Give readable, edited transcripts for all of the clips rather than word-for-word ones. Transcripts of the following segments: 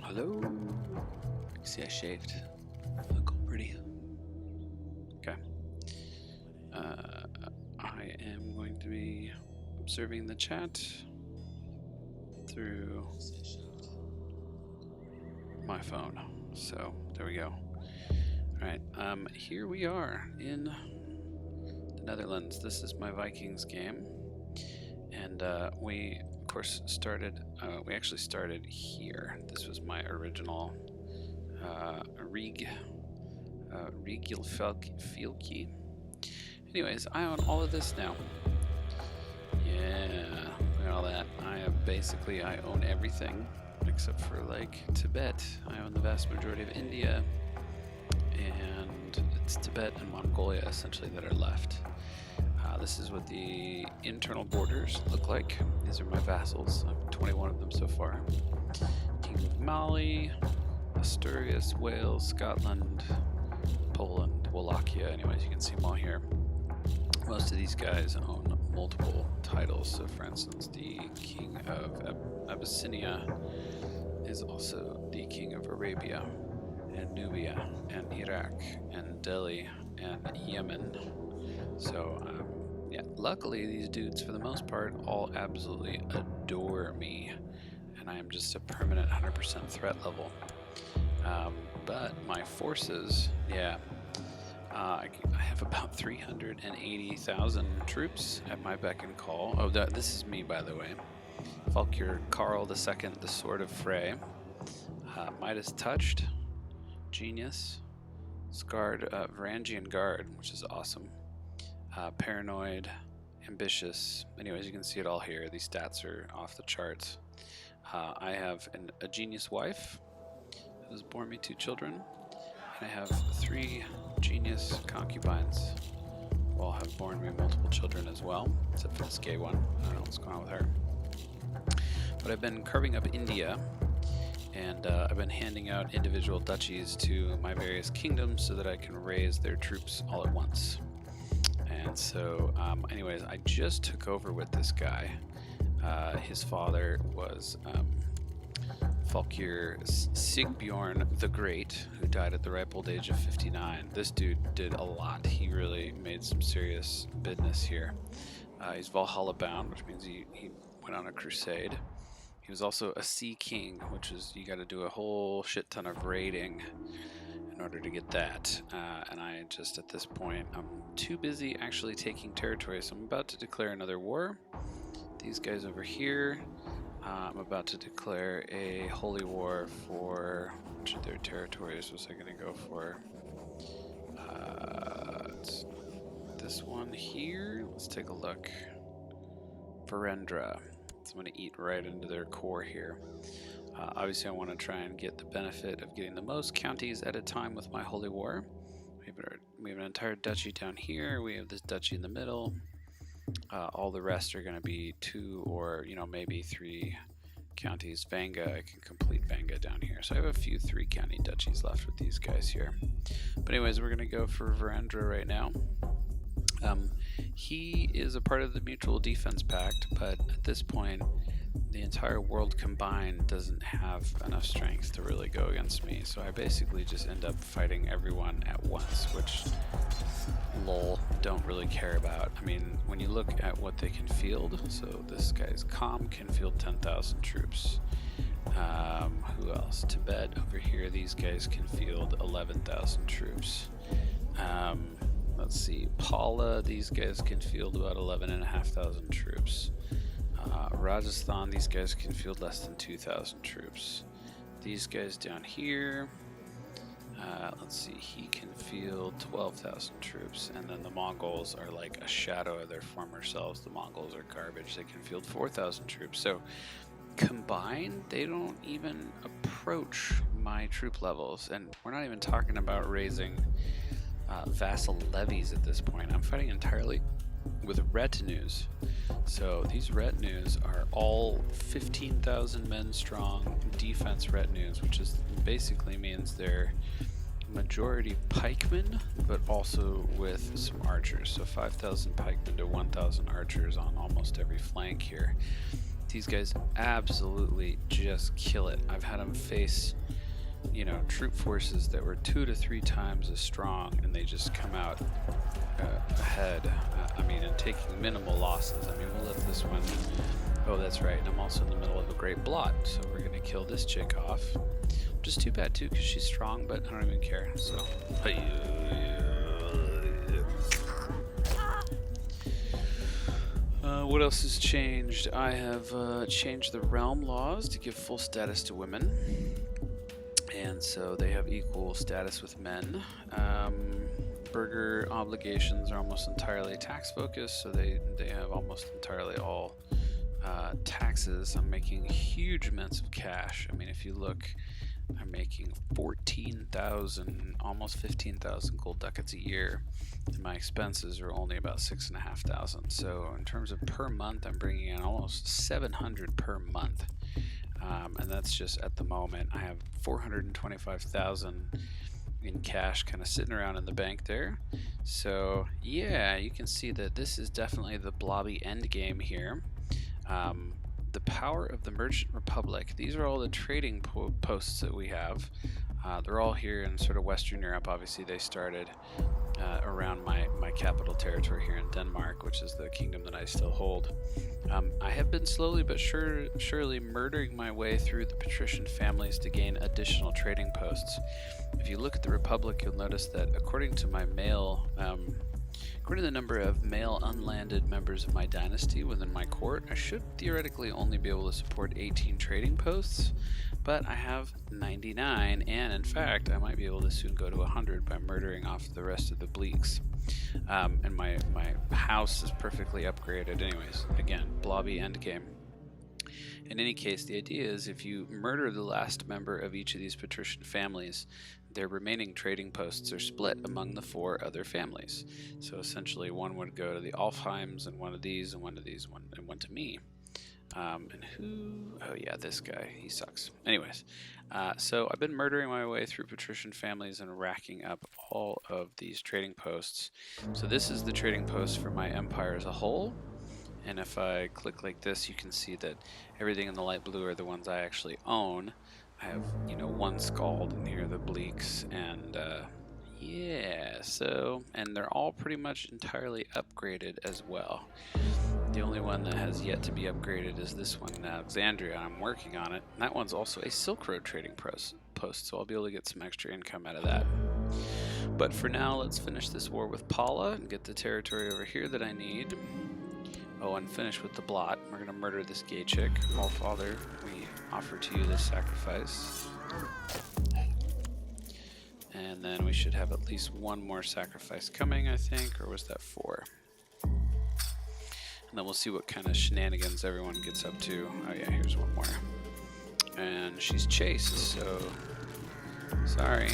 Hello. See, I shaved. Look all pretty. Okay. I am going to be observing the chat through my phone. So there we go. All right. Here we are in the Netherlands. This is my Vikings game, and we of course started. We actually started here. This was my original Regilfylke. Anyways, I own all of this now. Yeah, look at all that. I own everything except for like Tibet. I own the vast majority of India, and it's Tibet and Mongolia essentially that are left. This is what the internal borders look like. These are my vassals. I have 21 of them so far. King of Mali, Asturias, Wales, Scotland, Poland, Wallachia. Anyways, you can see them all here. Most of these guys own multiple titles. So for instance, the king of Abyssinia is also the king of Arabia and Nubia and Iraq and Delhi and Yemen. So yeah, luckily these dudes for the most part all absolutely adore me, and I am just a permanent 100% threat level. But my forces, yeah, I have about 380,000 troops at my beck and call. Oh, this is me, by the way. Falkir Karl II, the Sword of Frey. Midas Touched, Genius. Scarred Varangian Guard, which is awesome. Paranoid, Ambitious. Anyways, you can see it all here. These stats are off the charts. I have a genius wife that has borne me 2 children. And I have 3 genius concubines who all have borne me multiple children as well, except for this gay one. I don't know what's going on with her. But I've been carving up India, and I've been handing out individual duchies to my various kingdoms so that I can raise their troops all at once. And so, anyways, I just took over with this guy. His father was Falkir Sigbjorn the Great, who died at the ripe old age of 59. This dude did a lot. He really made some serious business here. He's Valhalla bound, which means he went on a crusade. He was also a sea king, which is you got to do a whole shit ton of raiding in order to get that. And I just, at this point, I'm too busy actually taking territory, so I'm about to declare another war. These guys over here, I'm about to declare a holy war for, which of their territories was I going to go for? This one here. Let's take a look. Virendra. So I'm going to eat right into their core here. Obviously, I want to try and get the benefit of getting the most counties at a time with my holy war. We have an entire duchy down here. We have this duchy in the middle. All the rest are going to be 2 or maybe 3 counties. Vanga, I can complete Vanga down here. So I have a few 3 county duchies left with these guys here. But anyways, we're going to go for Virendra right now. He is a part of the Mutual Defense Pact, but at this point, the entire world combined doesn't have enough strength to really go against me. So I basically just end up fighting everyone at once, which, lol, don't really care about. I mean, when you look at what they can field, so this guy's Calm can field 10,000 troops. Who else? Tibet over here, these guys can field 11,000 troops. Let's see, Paula, these guys can field about 11,500 troops. Rajasthan, these guys can field less than 2,000 troops. These guys down here, let's see, he can field 12,000 troops. And then the Mongols are like a shadow of their former selves. The Mongols are garbage. They can field 4,000 troops. So combined, they don't even approach my troop levels. And we're not even talking about raising vassal levies at this point. I'm fighting entirely with retinues. So these retinues are all 15,000 men strong defense retinues, which is basically means they're majority pikemen, but also with some archers. So 5,000 pikemen to 1,000 archers on almost every flank here. these guys absolutely just kill it. I've had them face, you know, troop forces that were 2 to 3 times as strong, and they just come out ahead. I mean, and taking minimal losses. I mean, we'll let this one. Oh, that's right. And I'm also in the middle of a great blot, so we're gonna kill this chick off. Just too bad too, because she's strong, but I don't even care. So. What else has changed? I have changed the realm laws to give full status to women, and so they have equal status with men. Burger obligations are almost entirely tax focused, so they have almost entirely all taxes. I'm making huge amounts of cash. I mean, if you look, I'm making 14,000, almost 15,000 gold ducats a year, and my expenses are only about 6,500. So in terms of per month, I'm bringing in almost 700 per month, and that's just at the moment. I have 425,000 in cash kind of sitting around in the bank there. So yeah, you can see that this is definitely the blobby end game here. The power of the Merchant Republic. These are all the trading posts that we have. They're all here in sort of Western Europe. Obviously they started around my capital territory here in Denmark, which is the kingdom that I still hold. I have been slowly but surely murdering my way through the patrician families to gain additional trading posts. If you look at the Republic, you'll notice that according to my male according to the number of male unlanded members of my dynasty within my court, I should theoretically only be able to support 18 trading posts, but I have 99, and in fact, I might be able to soon go to 100 by murdering off the rest of the bleaks. And my house is perfectly upgraded anyways. Again, blobby endgame. In any case, the idea is if you murder the last member of each of these patrician families, their remaining trading posts are split among the 4 other families. So essentially one would go to the Alfheims, and one of these, and one of these, and one to me. And who? Oh yeah, this guy. He sucks. Anyways, so I've been murdering my way through patrician families and racking up all of these trading posts. So this is the trading post for my empire as a whole. And if I click like this, you can see that everything in the light blue are the ones I actually own. I have, you know, 1 Scald, and here are the bleaks, and yeah, so, and they're all pretty much entirely upgraded as well. The only one that has yet to be upgraded is this one in Alexandria. I'm working on it. And that one's also a Silk Road trading post, so I'll be able to get some extra income out of that. But for now, let's finish this war with Paula and get the territory over here that I need. Oh, and finish with the blot. We're going to murder this gay chick. All Father, we offer to you this sacrifice. And then we should have at least 1 more sacrifice coming, I think. Or was that 4? And then we'll see what kind of shenanigans everyone gets up to. Oh yeah, here's 1 more. And she's chased, so sorry.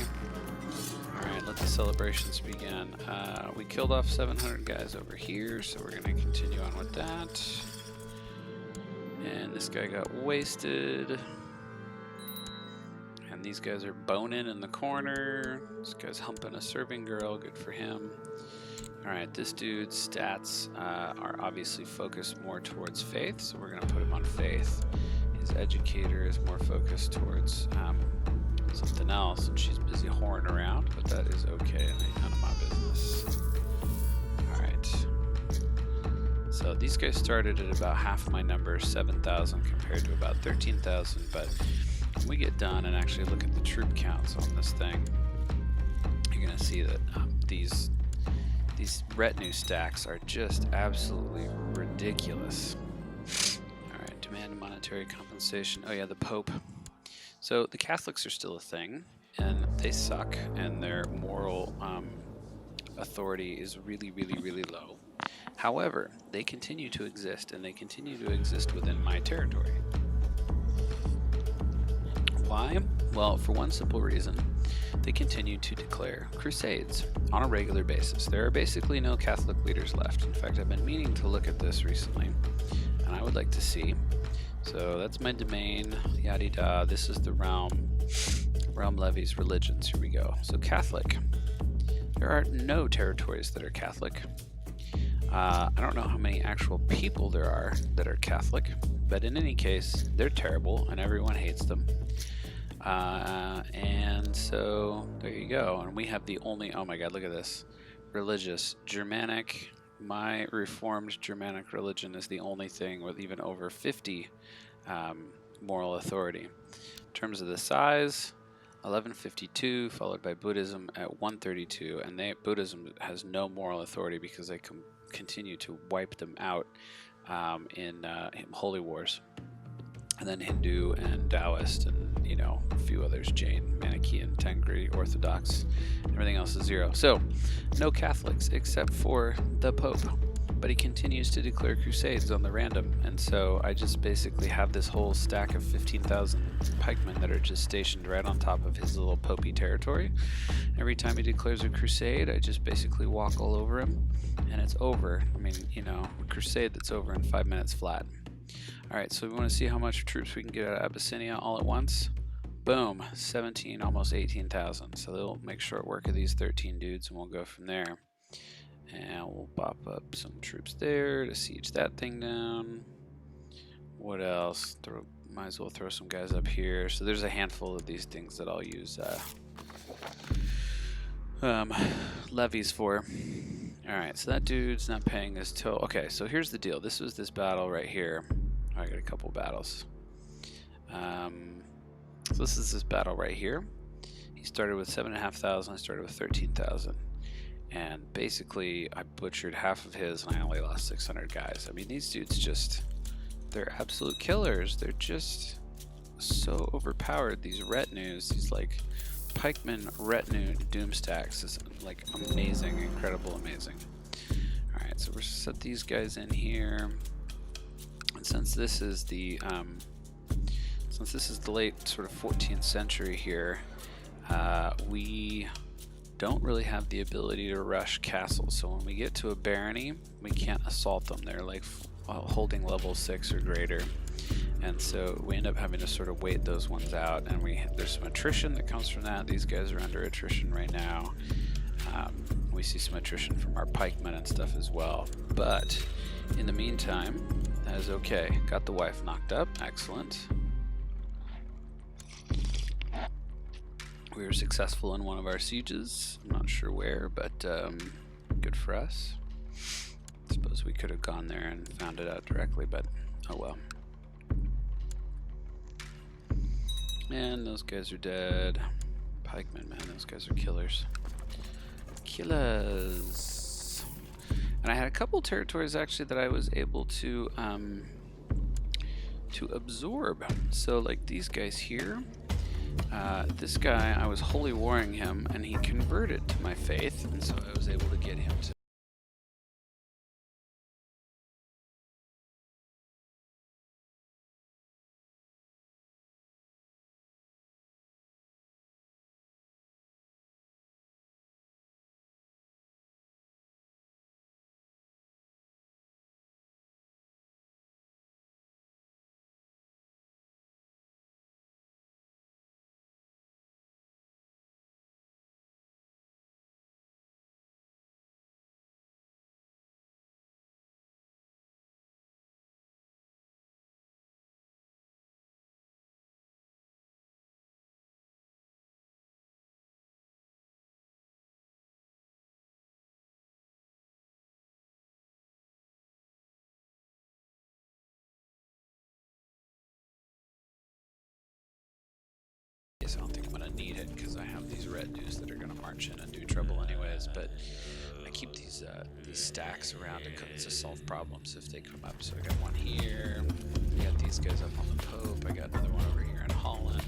Alright, let the celebrations begin. We killed off 700 guys over here, so we're going to continue on with that. And this guy got wasted. And these guys are boning in the corner. This guy's humping a serving girl, good for him. Alright, this dude's stats are obviously focused more towards faith, so we're going to put him on faith. His educator is more focused towards something else, and she's busy whoring around, but that is okay, and none of my business. Alright. So these guys started at about half my number, 7,000 compared to about 13,000, but when we get done and actually look at the troop counts on this thing, you're going to see that these retinue stacks are just absolutely ridiculous. Alright, demand monetary compensation. Oh yeah, the Pope. So the Catholics are still a thing, and they suck, and their moral authority is really, really, really low. However, they continue to exist, and they continue to exist within my territory. Why? Well, for one simple reason. They continue to declare crusades on a regular basis. There are basically no Catholic leaders left. In fact, I've been meaning to look at this recently, and I would like to see. So that's my domain, yada da. This is the realm levies, religions. Here we go. So Catholic. There are no territories that are Catholic. I don't know how many actual people there are that are Catholic, but in any case, they're terrible and everyone hates them. And so there you go. And we have the only, oh my God, look at this. Religious, Germanic. My Reformed Germanic religion is the only thing with even over 50 moral authority. In terms of the size, 1152, followed by Buddhism at 132, and Buddhism has no moral authority because they continue to wipe them out in holy wars. And then Hindu and Taoist and a few others, Jain, Manichaean, Tengri, Orthodox. Everything else is 0. So no Catholics except for the Pope. But he continues to declare crusades on the random, and so I just basically have this whole stack of 15,000 pikemen that are just stationed right on top of his little popey territory. Every time he declares a crusade, I just basically walk all over him, and it's over. I mean, a crusade that's over in 5 minutes flat. Alright, so we want to see how much troops we can get out of Abyssinia all at once. Boom, 17, almost 18,000. So they'll make short work of these 13 dudes, and we'll go from there. And we'll pop up some troops there to siege that thing down. What else? Might as well throw some guys up here. So there's a handful of these things that I'll use levies for. Alright, so that dude's not paying his toll. Okay, so here's the deal. This was this battle right here. I got a couple battles. So this is this battle right here. He started with 7,500. I started with 13,000. And basically, I butchered half of his, and I only lost 600 guys. I mean, these dudes they're absolute killers. They're just so overpowered. These retinues, these like pikeman retinue doom stacks is like amazing, incredible, amazing. All right, so we're gonna set these guys in here. And since this is the late sort of 14th century here, we don't really have the ability to rush castles. So when we get to a barony, we can't assault them. They're like holding level 6 or greater. And so we end up having to sort of wait those ones out. And there's some attrition that comes from that. These guys are under attrition right now. We see some attrition from our pikemen and stuff as well. But in the meantime, that is okay. Got the wife knocked up. Excellent. We were successful in one of our sieges. I'm not sure where, but good for us. I suppose we could have gone there and found it out directly, but oh well. And those guys are dead. Pikemen, man, those guys are killers. Killers. And I had a couple territories actually that I was able to absorb. So like these guys here. This guy, I was holy warring him, and he converted to my faith, and so I was able to get him to I don't think I'm going to need it because I have these retinues that are going to march in and do trouble anyways, but I keep these stacks around to solve problems if they come up. So I got one here, I got these guys up on the Pope, I got another one over here in Holland.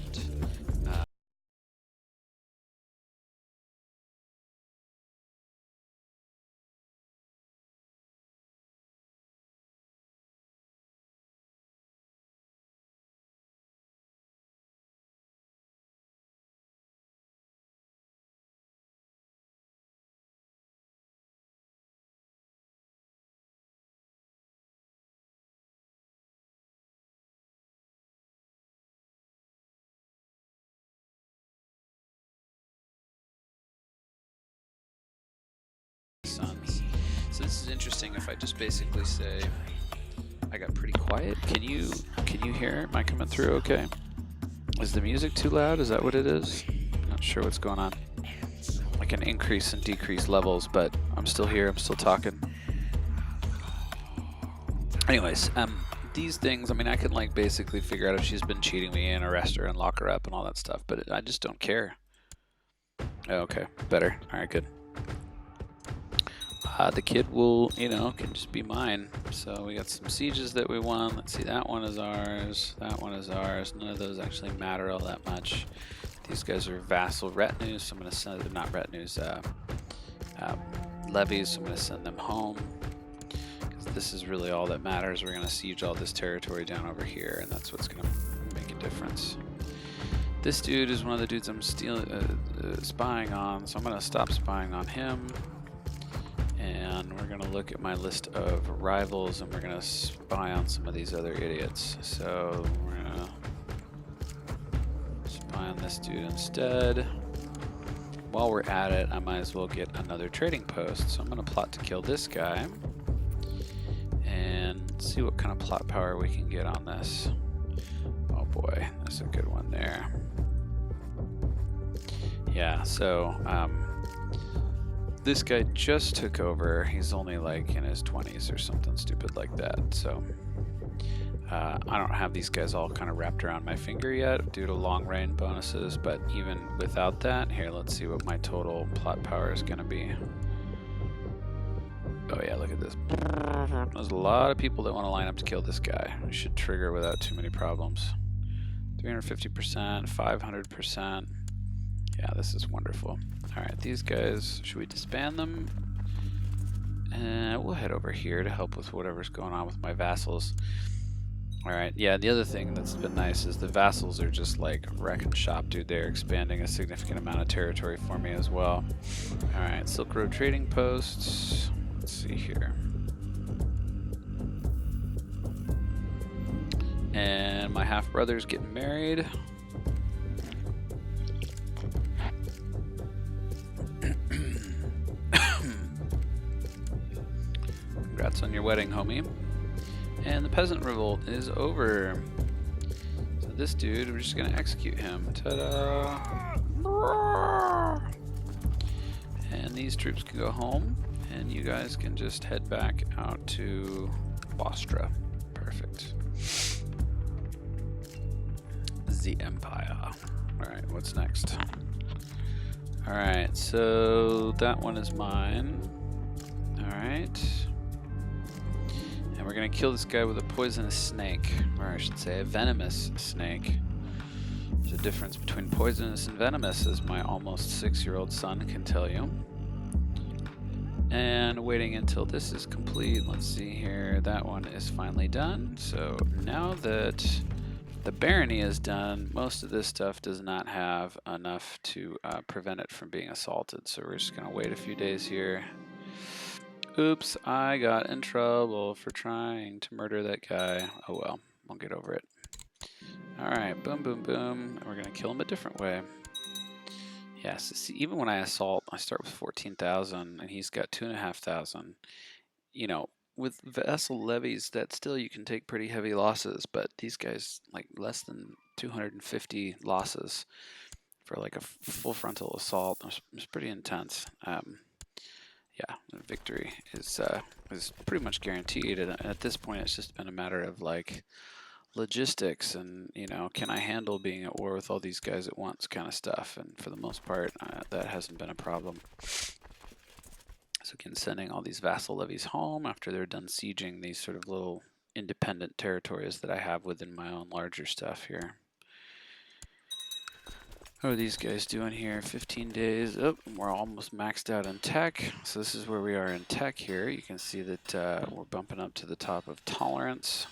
Sons. So this is interesting. If I just basically say I got pretty quiet, can you hear it? Am I coming through okay? Is the music too loud? Is that what it is? I'm not sure what's going on. I can increase and decrease levels, but I'm still here. I'm still talking. Anyways, these things, I mean, I can like basically figure out if she's been cheating me and arrest her and lock her up and all that stuff, but I just don't care. Oh, okay, better. All right, good. The kid will, can just be mine. So we got some sieges that we won. Let's see, that one is ours. That one is ours. None of those actually matter all that much. These guys are vassal retinues, so I'm going to send them, not retinues, levies, so I'm going to send them home. This is really all that matters. We're going to siege all this territory down over here, and that's what's going to make a difference. This dude is one of the dudes I'm spying on, so I'm going to stop spying on him. And we're going to look at my list of rivals, and we're going to spy on some of these other idiots. So we're going to spy on this dude instead. While we're at it, I might as well get another trading post. So I'm going to plot to kill this guy. And see what kind of plot power we can get on this. Oh boy, that's a good one there. Yeah, so this guy just took over. He's only like in his 20s or something stupid like that. So I don't have these guys all kind of wrapped around my finger yet due to long range bonuses, but even without that, here, let's see what my total plot power is going to be. Oh yeah, look at this. There's a lot of people that want to line up to kill this guy. We should trigger without too many problems. 350%, 500%. Yeah, this is wonderful. Alright, these guys, should we disband them? We'll head over here to help with whatever's going on with my vassals. Alright, yeah, the other thing that's been nice is the vassals are just like wrecking shop, dude. They're expanding a significant amount of territory for me as well. Alright, Silk Road trading posts. Let's see here. And my half-brother's getting married. Congrats on your wedding, homie. And the peasant revolt is over. So this dude, we're just gonna execute him. Ta-da! And these troops can go home, and you guys can just head back out to Bostra. Perfect. The Empire. Alright, what's next? Alright, so that one is mine. Alright. And we're gonna kill this guy with a poisonous snake, or I should say a venomous snake. There's a difference between poisonous and venomous, as my almost 6-year-old son can tell you. And waiting until this is complete. Let's see here. That one is finally done. So now that the barony is done, most of this stuff does not have enough to prevent it from being assaulted. So we're just going to wait a few days here. Oops, I got in trouble for trying to murder that guy. Oh well, we'll get over it. Alright, boom, boom, boom. And we're going to kill him a different way. Yes, see, even when I assault, I start with 14,000 and he's got 2,500. You know, with vassal levies, that still you can take pretty heavy losses, but these guys like less than 250 losses for like a full frontal assault. It's pretty intense. Yeah, victory is pretty much guaranteed, and at this point, it's just been a matter of like logistics and, you know, can I handle being at war with all these guys at once kind of stuff, and for the most part that hasn't been a problem. So again, sending all these vassal levies home after they're done sieging these sort of little independent territories that I have within my own larger stuff here. What are these guys doing here? 15 days. Oh, we're almost maxed out in tech. So this is where we are in tech here. You can see that we're bumping up to the top of tolerance.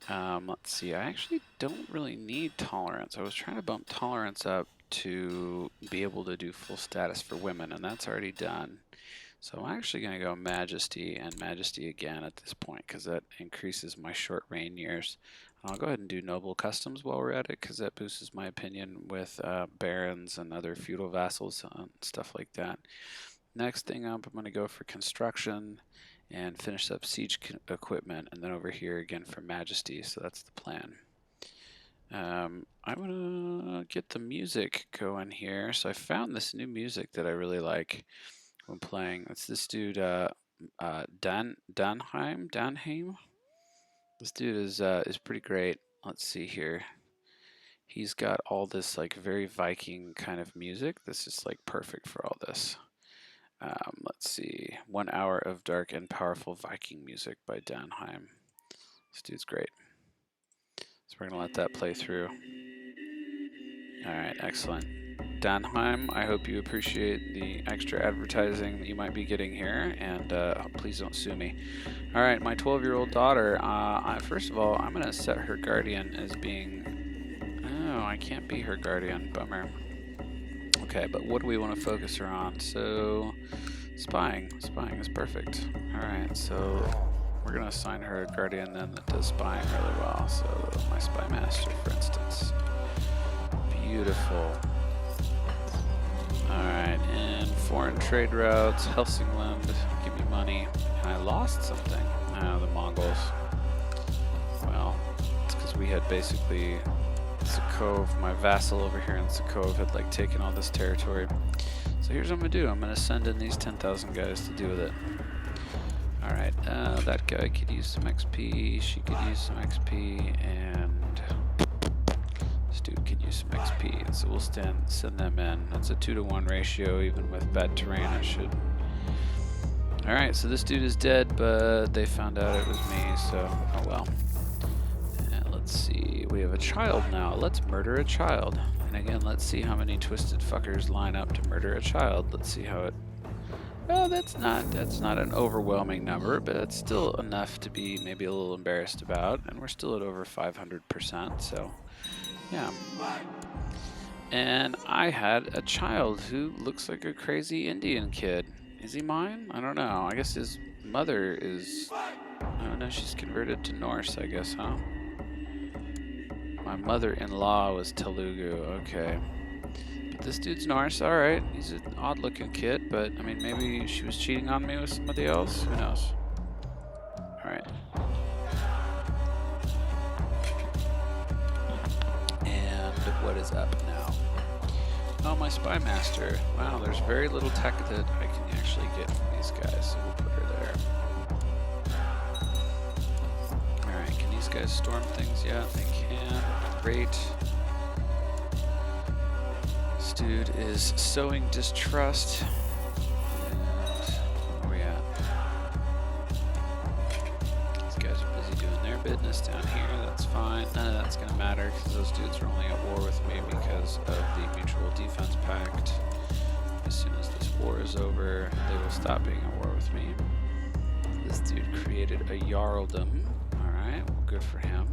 Let's see, I actually don't really need tolerance. I was trying to bump tolerance up to be able to do full status for women, and that's already done. So I'm actually going to go Majesty and Majesty again at this point, because that increases my short reign years. I'll go ahead and do Noble Customs while we're at it, because that boosts my opinion with barons and other feudal vassals and stuff like that. Next thing up, I'm going to go for construction and finish up siege equipment, and then over here again for majesty. So that's the plan. I'm gonna get the music going here. So I found this new music that I really like when playing. It's this dude, Danheim. This dude is pretty great. Let's see here. He's got all this like very Viking kind of music. This is like perfect for all this. Let's see. 1 hour of dark and powerful Viking music by Danheim. This dude's great. So we're going to let that play through. Alright, excellent. Danheim, I hope you appreciate the extra advertising that you might be getting here, and please don't sue me. Alright, my 12-year-old daughter, first of all, I'm going to set her guardian as being... Oh, I can't be her guardian, bummer. Okay, but what do we want to focus her on? So, spying. Spying is perfect. Alright, so we're going to assign her a guardian then that does spying really well. So, my spy master, for instance. Beautiful. Alright, and foreign trade routes, Helsingland, give me money. And I lost something. Oh, the Mongols. Well, it's because we had basically... Sakov, my vassal over here in Sakov, had like taken all this territory. So here's what I'm gonna do. I'm gonna send in these 10,000 guys to deal with it. Alright, that guy could use some XP, she could use some XP, and this dude could use some XP. And so we'll send them in. It's a 2-to-1 ratio, even with bad terrain it should. Alright, so this dude is dead, but they found out it was me, so oh well. Let's see, we have a child now. Let's murder a child. And again, let's see how many twisted fuckers line up to murder a child. Let's see how it... Oh, that's not an overwhelming number, but it's still enough to be maybe a little embarrassed about. And we're still at over 500%, so yeah. And I had a child who looks like a crazy Indian kid. Is he mine? I don't know. I guess his mother is... I don't know, she's converted to Norse, I guess, huh? My mother-in-law was Telugu, okay. But this dude's Norse, alright. He's an odd-looking kid, but, I mean, maybe she was cheating on me with somebody else? Who knows? Alright. And what is up now? Oh, my spy master. Wow, there's very little tech that I can actually get from these guys, so we'll put her there. Alright, can these guys storm things? Yeah, they can. Great. This dude is sowing distrust. And where are we at? These guys are busy doing their business down here. That's fine. None of that's going to matter because those dudes are only at war with me because of the Mutual Defense Pact. As soon as this war is over, they will stop being at war with me. This dude created a Jarldom. Alright, well, good for him.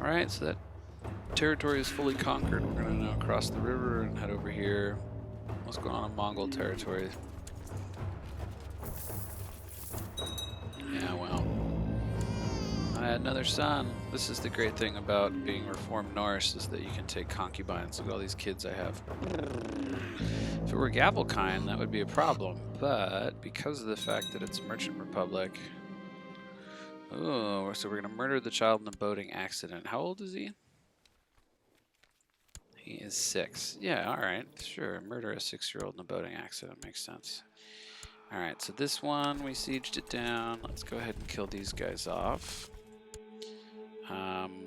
Alright, so that territory is fully conquered. We're going to now cross the river and head over here. What's going on in Mongol territory? Yeah, well. I had another son. This is the great thing about being Reformed Norse, is that you can take concubines. Look at all these kids I have. If it were Gavelkind, that would be a problem. But because of the fact that it's Merchant Republic... Oh, so we're going to murder the child in a boating accident. How old is he? He is 6. Yeah, alright. Sure, murder a 6-year-old in a boating accident. Makes sense. Alright, so this one, we sieged it down. Let's go ahead and kill these guys off.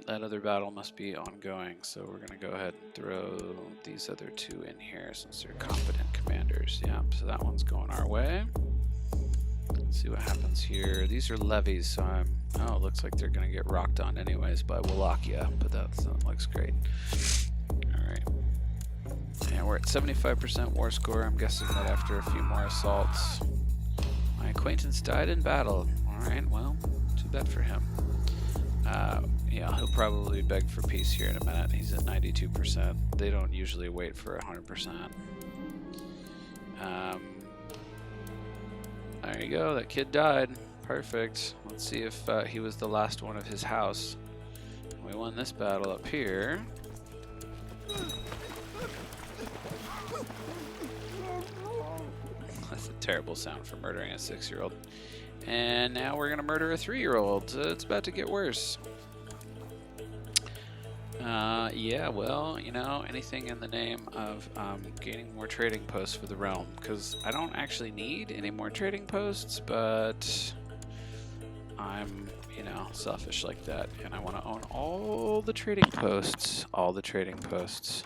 That other battle must be ongoing, so we're going to go ahead and throw these other 2 in here since they're competent commanders. Yeah, so that one's going our way. Let's see what happens here. These are levies, so oh, it looks like they're going to get rocked on anyways by Wallachia, but that looks great. Alright. Yeah, we're at 75% war score. I'm guessing that after a few more assaults. My acquaintance died in battle. Alright, well, too bad for him. Yeah, he'll probably beg for peace here in a minute. He's at 92%. They don't usually wait for 100%. There you go, that kid died. Perfect. Let's see if he was the last one of his house. We won this battle up here. It's a terrible sound for murdering a 6-year-old. And now we're going to murder a 3-year-old. It's about to get worse. Yeah, well, you know, anything in the name of gaining more trading posts for the realm, because I don't actually need any more trading posts, but I'm, you know, selfish like that, and I want to own all the trading posts. All the trading posts.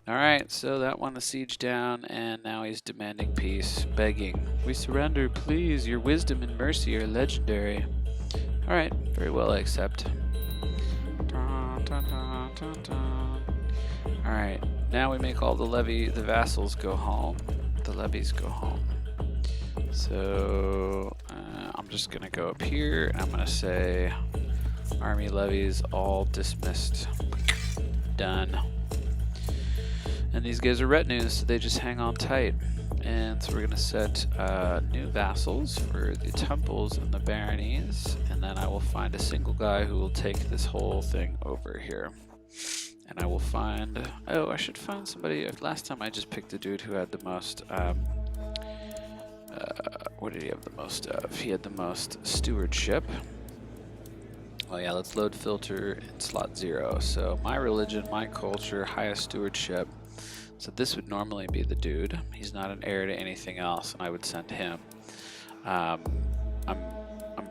Alright, so that won the siege down, and now he's demanding peace, begging, "We surrender, please, your wisdom and mercy are legendary." Alright, very well, I accept. Alright, now we make all the vassals go home. The levies go home. So, I'm just gonna go up here, and I'm gonna say, army levies all dismissed. Done. And these guys are retinues, so they just hang on tight. And so we're gonna set new vassals for the temples and the baronies, and then I will find a single guy who will take this whole thing over here. And I will find, oh, I should find somebody. Last time I just picked a dude who had the most, what did he have the most of? He had the most stewardship. Oh yeah, let's load filter in slot 0. So my religion, my culture, highest stewardship. So this would normally be the dude. He's not an heir to anything else, and I would send him. I'm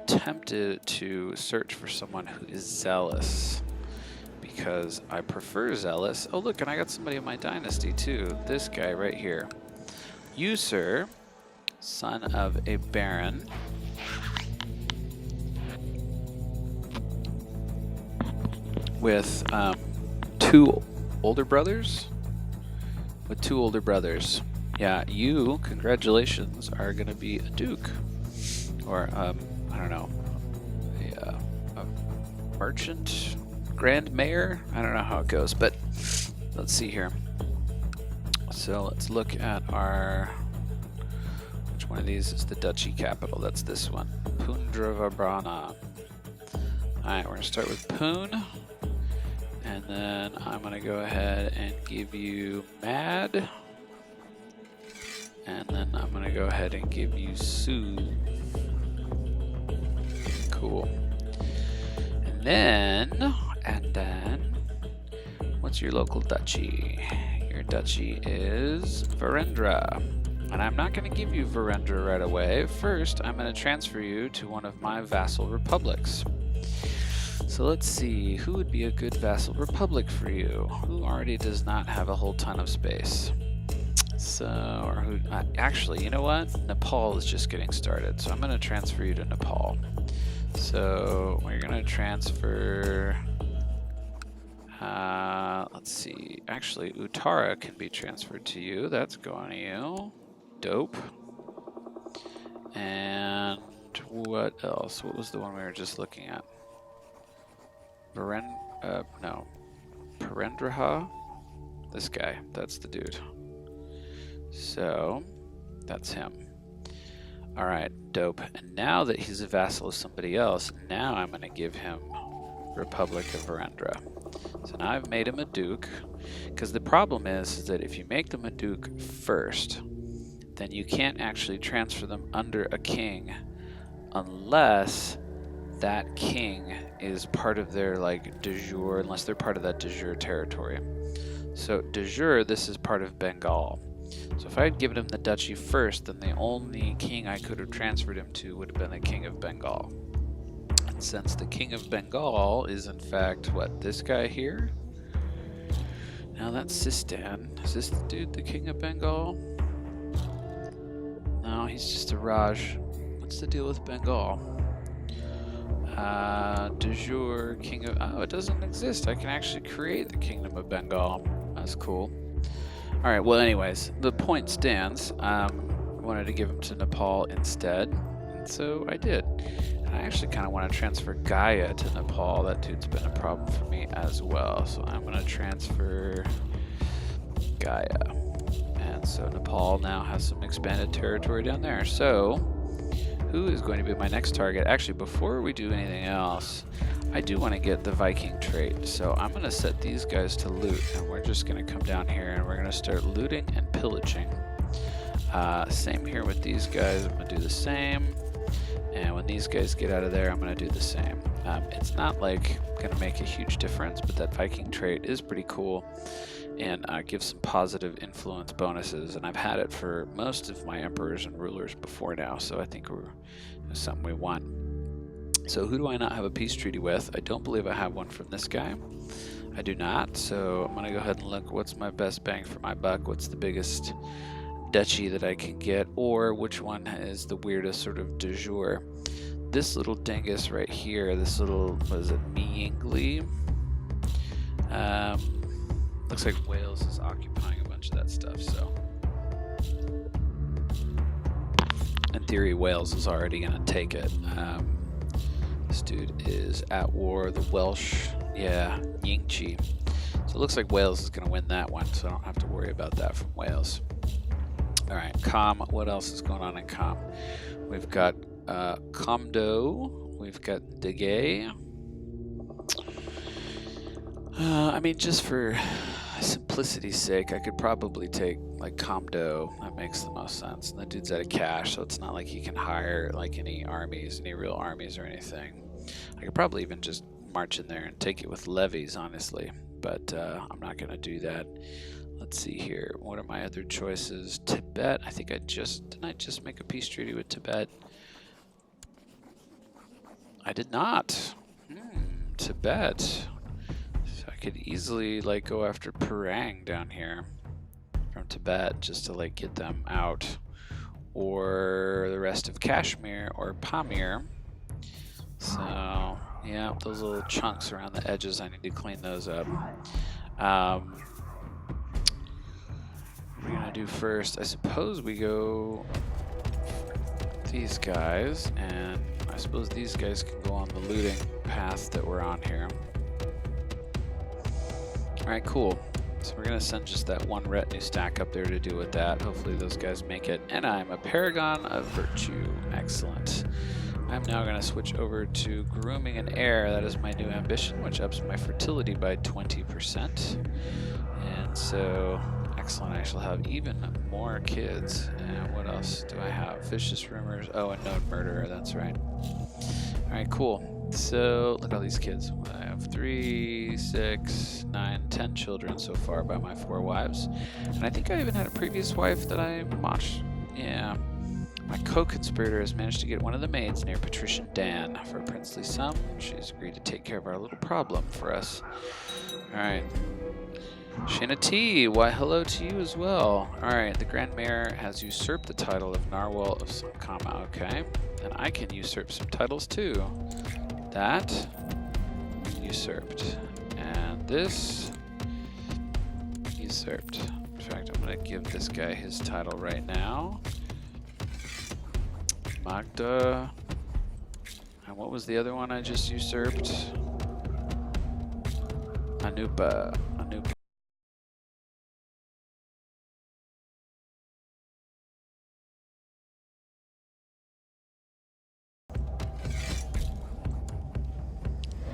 tempted to search for someone who is zealous, because I prefer zealous. Oh look, and I got somebody in my dynasty too. This guy right here. You, sir, son of a baron, with 2 older brothers. With 2 older brothers. Yeah, you, congratulations, are going to be a duke. Or, I don't know, a merchant, grand mayor? I don't know how it goes, but let's see here. So let's look at our, which one of these is the duchy capital? That's this one, Pundravabrana. Alright, we're going to start with Poon. And then I'm going to go ahead and give you Mad. And then I'm going to go ahead and give you Soothe. Cool. And then, what's your local duchy? Your duchy is Virendra. And I'm not going to give you Virendra right away. First, I'm going to transfer you to one of my vassal republics. So let's see, who would be a good vassal republic for you? Who already does not have a whole ton of space? So, or who, actually, you know what? Nepal is just getting started, so I'm going to transfer you to Nepal. So we're going to transfer, let's see, actually Uttara can be transferred to you. That's going to you. Dope. And what else? What was the one we were just looking at? Parendraha? This guy, that's the dude. So, that's him. Alright, dope. And now that he's a vassal of somebody else, now I'm going to give him Republic of Virendra. So now I've made him a duke, because the problem is that if you make them a duke first, then you can't actually transfer them under a king unless that king is part of their like de jure, unless they're part of that de jure territory. So de jure, this is part of Bengal. So if I had given him the duchy first, then the only king I could have transferred him to would have been the king of Bengal. And since the king of Bengal is in fact, what, this guy here? Now that's Sistan. Is this the dude, the king of Bengal? No, he's just a Raj. What's the deal with Bengal? De jure king of, oh, it doesn't exist. I can actually create the kingdom of Bengal. That's cool. Alright, well anyways, the point stands. I wanted to give him to Nepal instead, and so I did. And I actually kind of want to transfer Gaia to Nepal. That dude's been a problem for me as well. So I'm going to transfer Gaia. And so Nepal now has some expanded territory down there. So who is going to be my next target? Actually, before we do anything else, I do want to get the Viking trait. So I'm going to set these guys to loot, and we're just going to come down here and we're going to start looting and pillaging. Same here with these guys. I'm going to do the same. And when these guys get out of there, I'm going to do the same. It's not like going to make a huge difference, but that Viking trait is pretty cool and gives some positive influence bonuses. And I've had it for most of my emperors and rulers before now, so I think it's something we want. So who do I not have a peace treaty with? I don't believe I have one from this guy. I do not, so I'm going to go ahead and look what's my best bang for my buck, what's the biggest duchy that I can get, or which one is the weirdest sort of de jour. This little dingus right here, this little, what is it, Meingli? Looks like Wales is occupying a bunch of that stuff, so. In theory, Wales is already going to take it. This dude is at war, the Welsh, yeah, Yingchi. So it looks like Wales is going to win that one, so I don't have to worry about that from Wales. All right, Com, what else is going on in Com? We've got Comdo, we've got Degay. I mean, just for simplicity's sake, I could probably take like Comdo. That makes the most sense. And the dude's out of cash, so it's not like he can hire like any armies, any real armies or anything. I could probably even just march in there and take it with levies, honestly. But I'm not going to do that. Let's see here. What are my other choices? Tibet. I think didn't I just make a peace treaty with Tibet? I did not. Tibet. So I could easily like go after Parang down here from Tibet just to like get them out, or the rest of Kashmir or Pamir. So yeah, those little chunks around the edges, I need to clean those up. What we're gonna do first, I suppose we go these guys, and I suppose these guys can go on the looting path that we're on here. Alright, cool. So we're gonna send just that one retinue stack up there to do with that. Hopefully those guys make it. And I'm a paragon of virtue. Excellent. I'm now gonna switch over to grooming an heir. That is my new ambition, which ups my fertility by 20%. And so, excellent, I shall have even more kids. And what else do I have? Vicious rumors. Oh, and known murderer, that's right. Alright, cool. So, look at all these kids. I have 3, 6, 9, 10 children so far by my 4 wives. And I think I even had a previous wife that I watched. Yeah. My co-conspirator has managed to get one of the maids near Patrician Dan for a princely sum. She's agreed to take care of our little problem for us. Alright. Shayna T, why hello to you as well. Alright, the Grand Mayor has usurped the title of Narwhal of Samkama, okay. And I can usurp some titles too. That, usurped. And this, usurped. In fact, I'm gonna give this guy his title right now. Magda. And what was the other one I just usurped? Anupa. Anupa.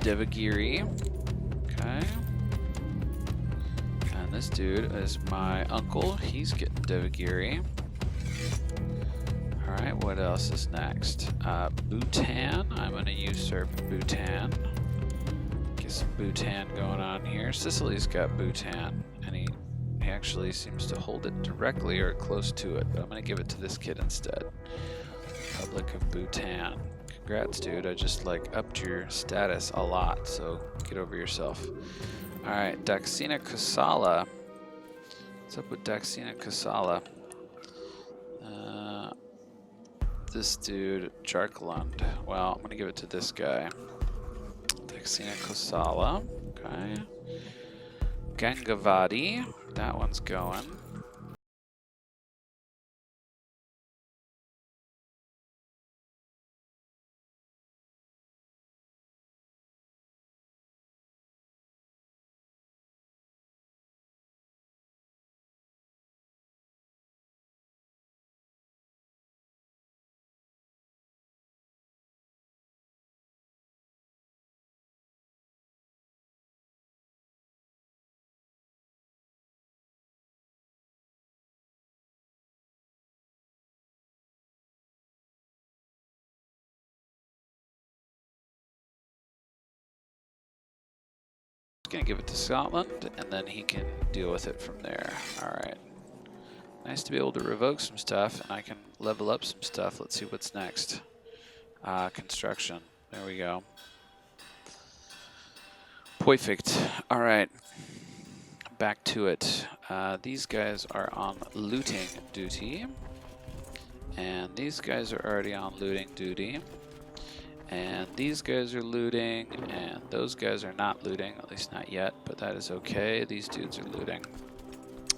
Devagiri. Okay. And this dude is my uncle. He's getting Devagiri. Alright, what else is next? Bhutan. I'm going to usurp Bhutan. Get some Bhutan going on here. Sicily's got Bhutan, and he actually seems to hold it directly or close to it, but I'm going to give it to this kid instead. Republic of Bhutan. Congrats, dude. I just like upped your status a lot, so get over yourself. Alright, Daxina Kosala. What's up with Daxina Kosala? This dude, Jarklund. Well, I'm gonna give it to this guy. Daxina Kosala. Okay. Gangavadi. That one's going. Gonna give it to Scotland, and then he can deal with it from there. All right. Nice to be able to revoke some stuff, and I can level up some stuff. Let's see what's next. Construction. There we go. Perfect. All right. Back to it. These guys are on looting duty. And these guys are already on looting duty. And these guys are looting, and those guys are not looting, at least not yet, but that is okay. These dudes are looting.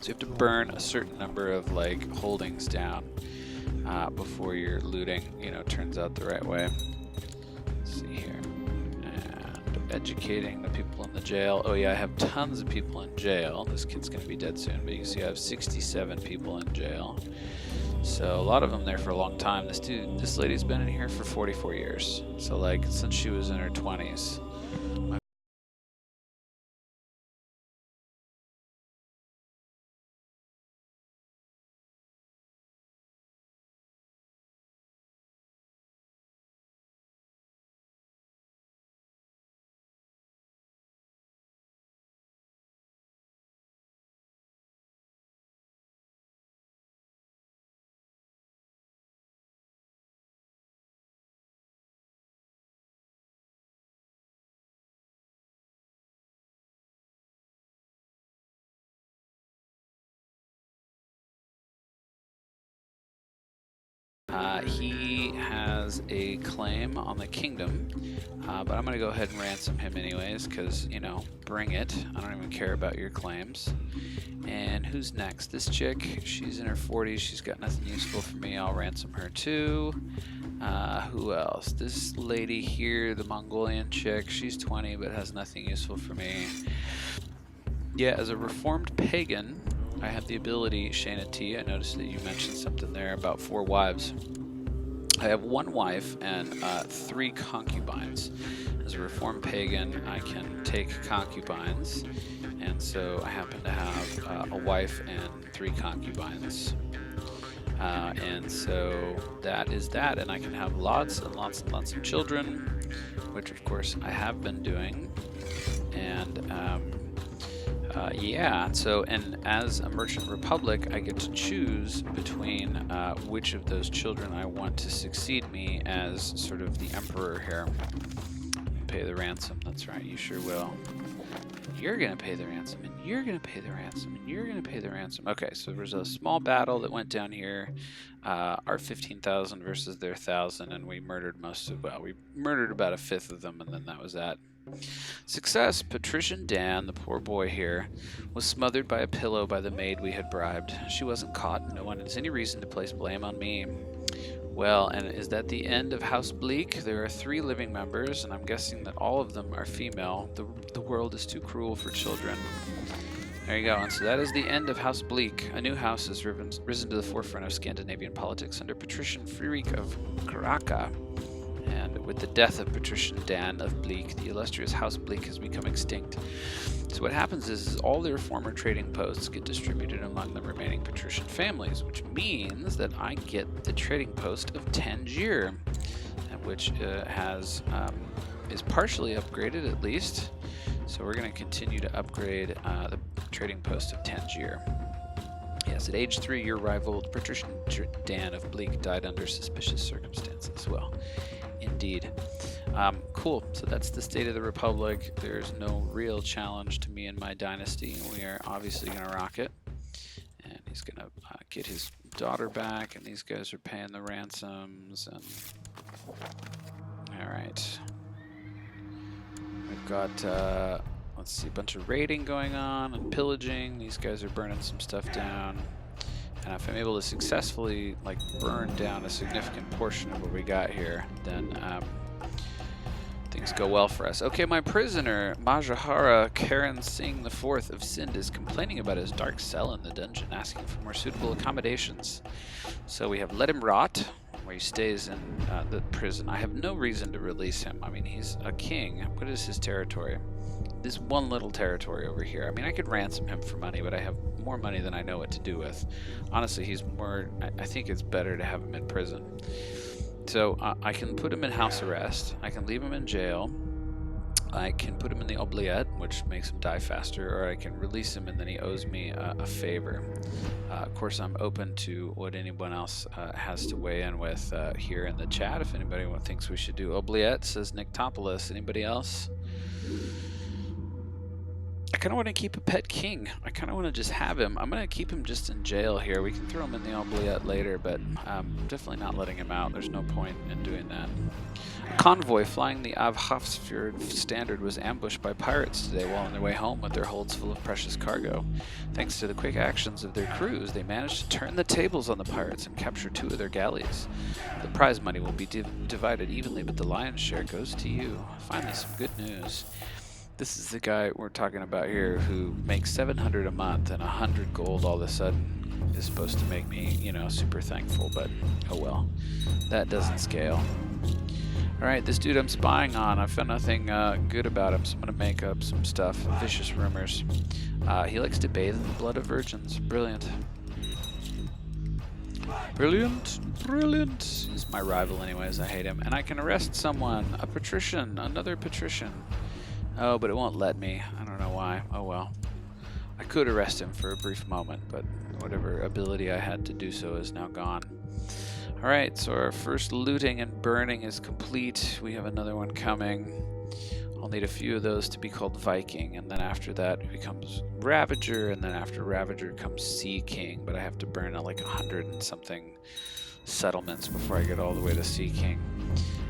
So you have to burn a certain number of like holdings down before your looting, you know, turns out the right way. Let's see here. And educating the people in the jail. Oh yeah, I have tons of people in jail. This kid's gonna be dead soon, but you can see I have 67 people in jail. So a lot of them there for a long time. This lady's been in here for 44 years. So like since she was in her 20s. He has a claim on the kingdom, but I'm going to go ahead and ransom him anyways, because, you know, bring it. I don't even care about your claims. And who's next? This chick, she's in her 40s. She's got nothing useful for me. I'll ransom her too. Who else? This lady here, the Mongolian chick, she's 20 but has nothing useful for me. Yeah, as a reformed pagan, I have the ability, Shayna T, I noticed that you mentioned something there about 4 wives. I have 1 wife and 3 concubines. As a reformed pagan, I can take concubines, and so I happen to have a wife and 3 concubines. And so that is that, and I can have lots and lots and lots of children, which of course I have been doing. And yeah, so, and as a merchant republic, I get to choose between which of those children I want to succeed me as sort of the emperor here. Pay the ransom, that's right, you sure will. You're gonna pay the ransom, and you're gonna pay the ransom, and you're gonna pay the ransom. Okay, so there was a small battle that went down here. Our 15,000 versus their 1,000, and we murdered most of, well, we murdered about 1/5 of them, and then that was that. Success. Patrician Dan, the poor boy here, was smothered by a pillow by the maid we had bribed. She wasn't caught, and no one has any reason to place blame on me. Well, and is that the end of House Bleak? There are 3 living members, and I'm guessing that all of them are female. The world is too cruel for children. There you go, and so that is the end of House Bleak. A new house has risen to the forefront of Scandinavian politics under Patrician Fririk of Kraka. And with the death of Patrician Dan of Bleak, the illustrious House Bleak has become extinct. So what happens is all their former trading posts get distributed among the remaining patrician families, which means that I get the trading post of Tangier, which is partially upgraded at least. So we're going to continue to upgrade the trading post of Tangier. Yes, at age 3, your rival Patrician Dan of Bleak died under suspicious circumstances. Well, indeed. Cool, so that's the state of the Republic. There's no real challenge to me and my dynasty. We are obviously going to rock it. And he's going to get his daughter back, and these guys are paying the ransoms. And all right. We've got, let's see, a bunch of raiding going on and pillaging. These guys are burning some stuff down. And if I'm able to successfully like burn down a significant portion of what we got here, then things go well for us. Okay, my prisoner, Majahara Karan Singh IV of Sindh, is complaining about his dark cell in the dungeon, asking for more suitable accommodations. So we have let him rot, where he stays in the prison. I have no reason to release him. I mean, he's a king. What is his territory? This one little territory over here. I mean, I could ransom him for money, but I have more money than I know what to do with. Honestly, he's more, I think it's better to have him in prison. So I can put him in house arrest. I can leave him in jail. I can put him in the oubliette, which makes him die faster, or I can release him and then he owes me a favor. Of course, I'm open to what anyone else has to weigh in with here in the chat. If anybody thinks we should do oubliette, says Nictopoulos. Anybody else? I kind of want to keep a pet king. I kind of want to just have him. I'm going to keep him just in jail here. We can throw him in the oubliette later, but I'm definitely not letting him out. There's no point in doing that. A convoy flying the Avhofsfjord standard was ambushed by pirates today while on their way home with their holds full of precious cargo. Thanks to the quick actions of their crews, they managed to turn the tables on the pirates and capture 2 of their galleys. The prize money will be divided evenly, but the lion's share goes to you. Finally, some good news. This is the guy we're talking about here who makes 700 a month and 100 gold all of a sudden is supposed to make me, you know, super thankful, but oh well. That doesn't scale. Alright, this dude I'm spying on, I found nothing good about him, so I'm going to make up some stuff. Vicious rumors. He likes to bathe in the blood of virgins. Brilliant. Brilliant. Brilliant. He's my rival anyways, I hate him. And I can arrest someone. A patrician. Another patrician. Oh, but it won't let me. I don't know why. Oh well. I could arrest him for a brief moment, but whatever ability I had to do so is now gone. Alright, so our first looting and burning is complete. We have another one coming. I'll need a few of those to be called Viking, and then after that it becomes Ravager, and then after Ravager comes Sea King, but I have to burn like 100 and something settlements before I get all the way to Sea King.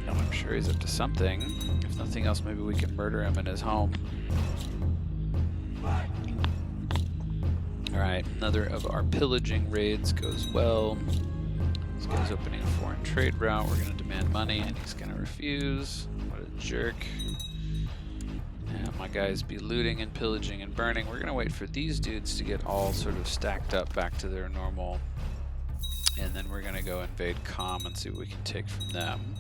I'm sure he's up to something. If nothing else, maybe we can murder him in his home. Alright, another of our pillaging raids goes well. This guy's opening a foreign trade route. We're going to demand money, and he's going to refuse. What a jerk. And my guys be looting and pillaging and burning. We're going to wait for these dudes to get all sort of stacked up back to their normal. And then we're going to go invade Com and see what we can take from them.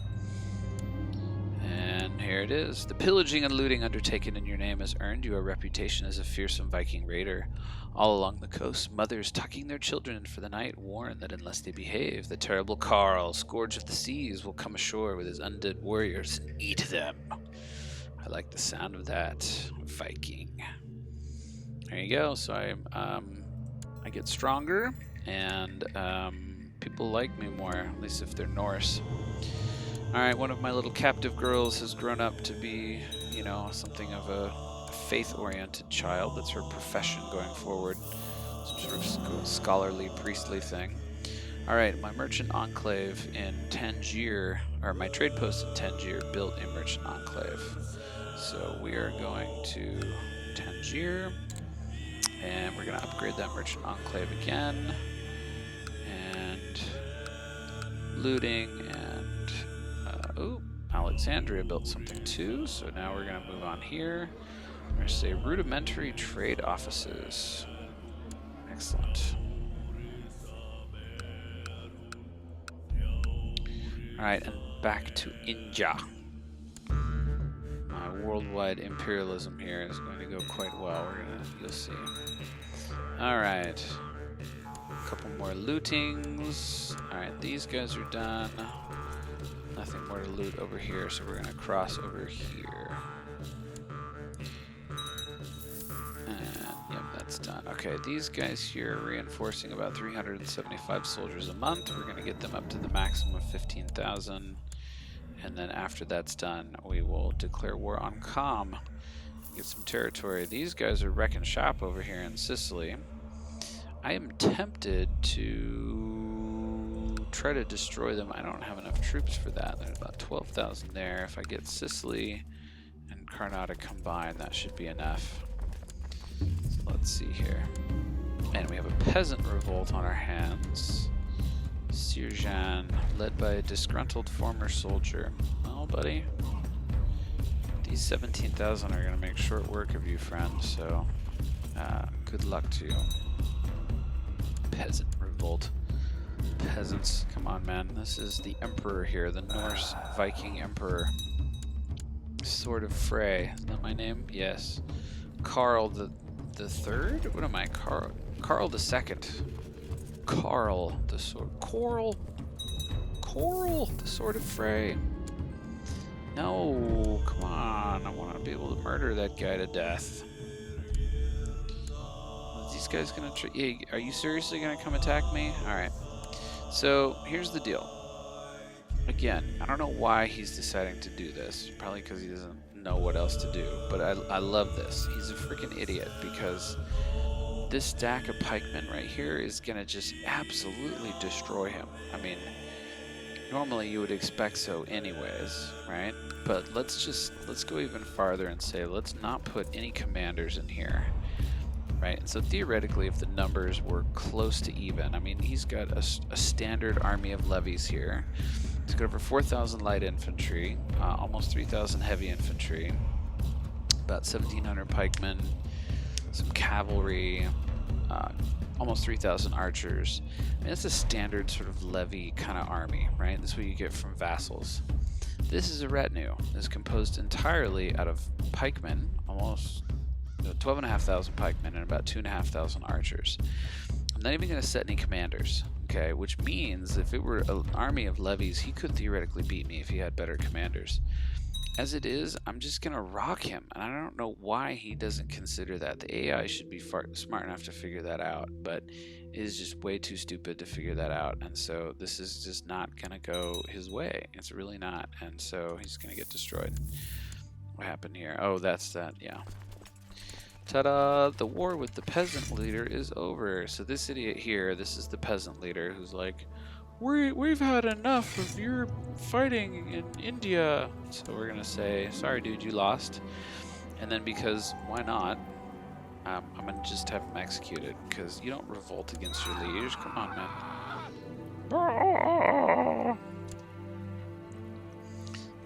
And here it is. The pillaging and looting undertaken in your name has earned you a reputation as a fearsome Viking raider. All along the coast, mothers tucking their children in for the night warn that unless they behave, the terrible Carl, scourge of the seas, will come ashore with his undead warriors and eat them. I like the sound of that, Viking. There you go. So I get stronger, and people like me more, at least if they're Norse. Alright, one of my little captive girls has grown up to be, you know, something of a faith-oriented child. That's her profession going forward. Some sort of scholarly, priestly thing. Alright, my merchant enclave in Tangier, or my trade post in Tangier, built a merchant enclave. So we are going to Tangier, and we're going to upgrade that merchant enclave again. And looting, and oh, Alexandria built something too, so now we're going to move on here. We're going to say rudimentary trade offices. Excellent. Alright, and back to India. My worldwide imperialism here is going to go quite well. You'll see. Alright. A couple more lootings. Alright, these guys are done. Nothing more to loot over here, so we're going to cross over here. And, yep, that's done. Okay, these guys here are reinforcing about 375 soldiers a month. We're going to get them up to the maximum of 15,000. And then after that's done, we will declare war on Com. Get some territory. These guys are wrecking shop over here in Sicily. I am tempted to try to destroy them. I don't have enough troops for that. There's about 12,000 there. If I get Sicily and Carnata combined, that should be enough. So let's see here. And we have a peasant revolt on our hands. Sirjan, led by a disgruntled former soldier. Well, buddy, these 17,000 are going to make short work of you, friend, so good luck to you. Peasant revolt. Peasants, come on, man. This is the emperor here, the Norse Viking emperor. Sword of Frey. Is that my name? Yes. Carl the third? What am I? Carl the second. Carl the sword. Coral the sword of Frey. No, come on. I want to be able to murder that guy to death. Are these guys gonna hey, are you seriously gonna come attack me? Alright. So, here's the deal. Again, I don't know why he's deciding to do this. Probably because he doesn't know what else to do. But I love this. He's a freaking idiot because this stack of pikemen right here is gonna just absolutely destroy him. I mean, normally you would expect so anyways, right? But let's go even farther and say let's not put any commanders in here. Right, so theoretically, if the numbers were close to even, I mean, he's got a standard army of levies here. He's got over 4,000 light infantry, almost 3,000 heavy infantry, about 1,700 pikemen, some cavalry, almost 3,000 archers. I mean, that's a standard sort of levy kind of army, right? That's what you get from vassals. This is a retinue. It's composed entirely out of pikemen, almost 12,500 pikemen and about 2,500 archers. I'm not even going to set any commanders, okay? Which means if it were an army of levies, he could theoretically beat me if he had better commanders. As it is, I'm just going to rock him, and I don't know why he doesn't consider that. The AI should be smart enough to figure that out, but it is just way too stupid to figure that out, and so this is just not going to go his way. It's really not, and so he's going to get destroyed. What happened here? Oh, that's that, yeah. Ta-da! The war with the peasant leader is over. So this idiot here, this is the peasant leader who's like, we've had enough of your fighting in India. So we're gonna say, sorry dude, you lost. And then because, why not, I'm gonna just have him executed. Because you don't revolt against your liege. Come on, man.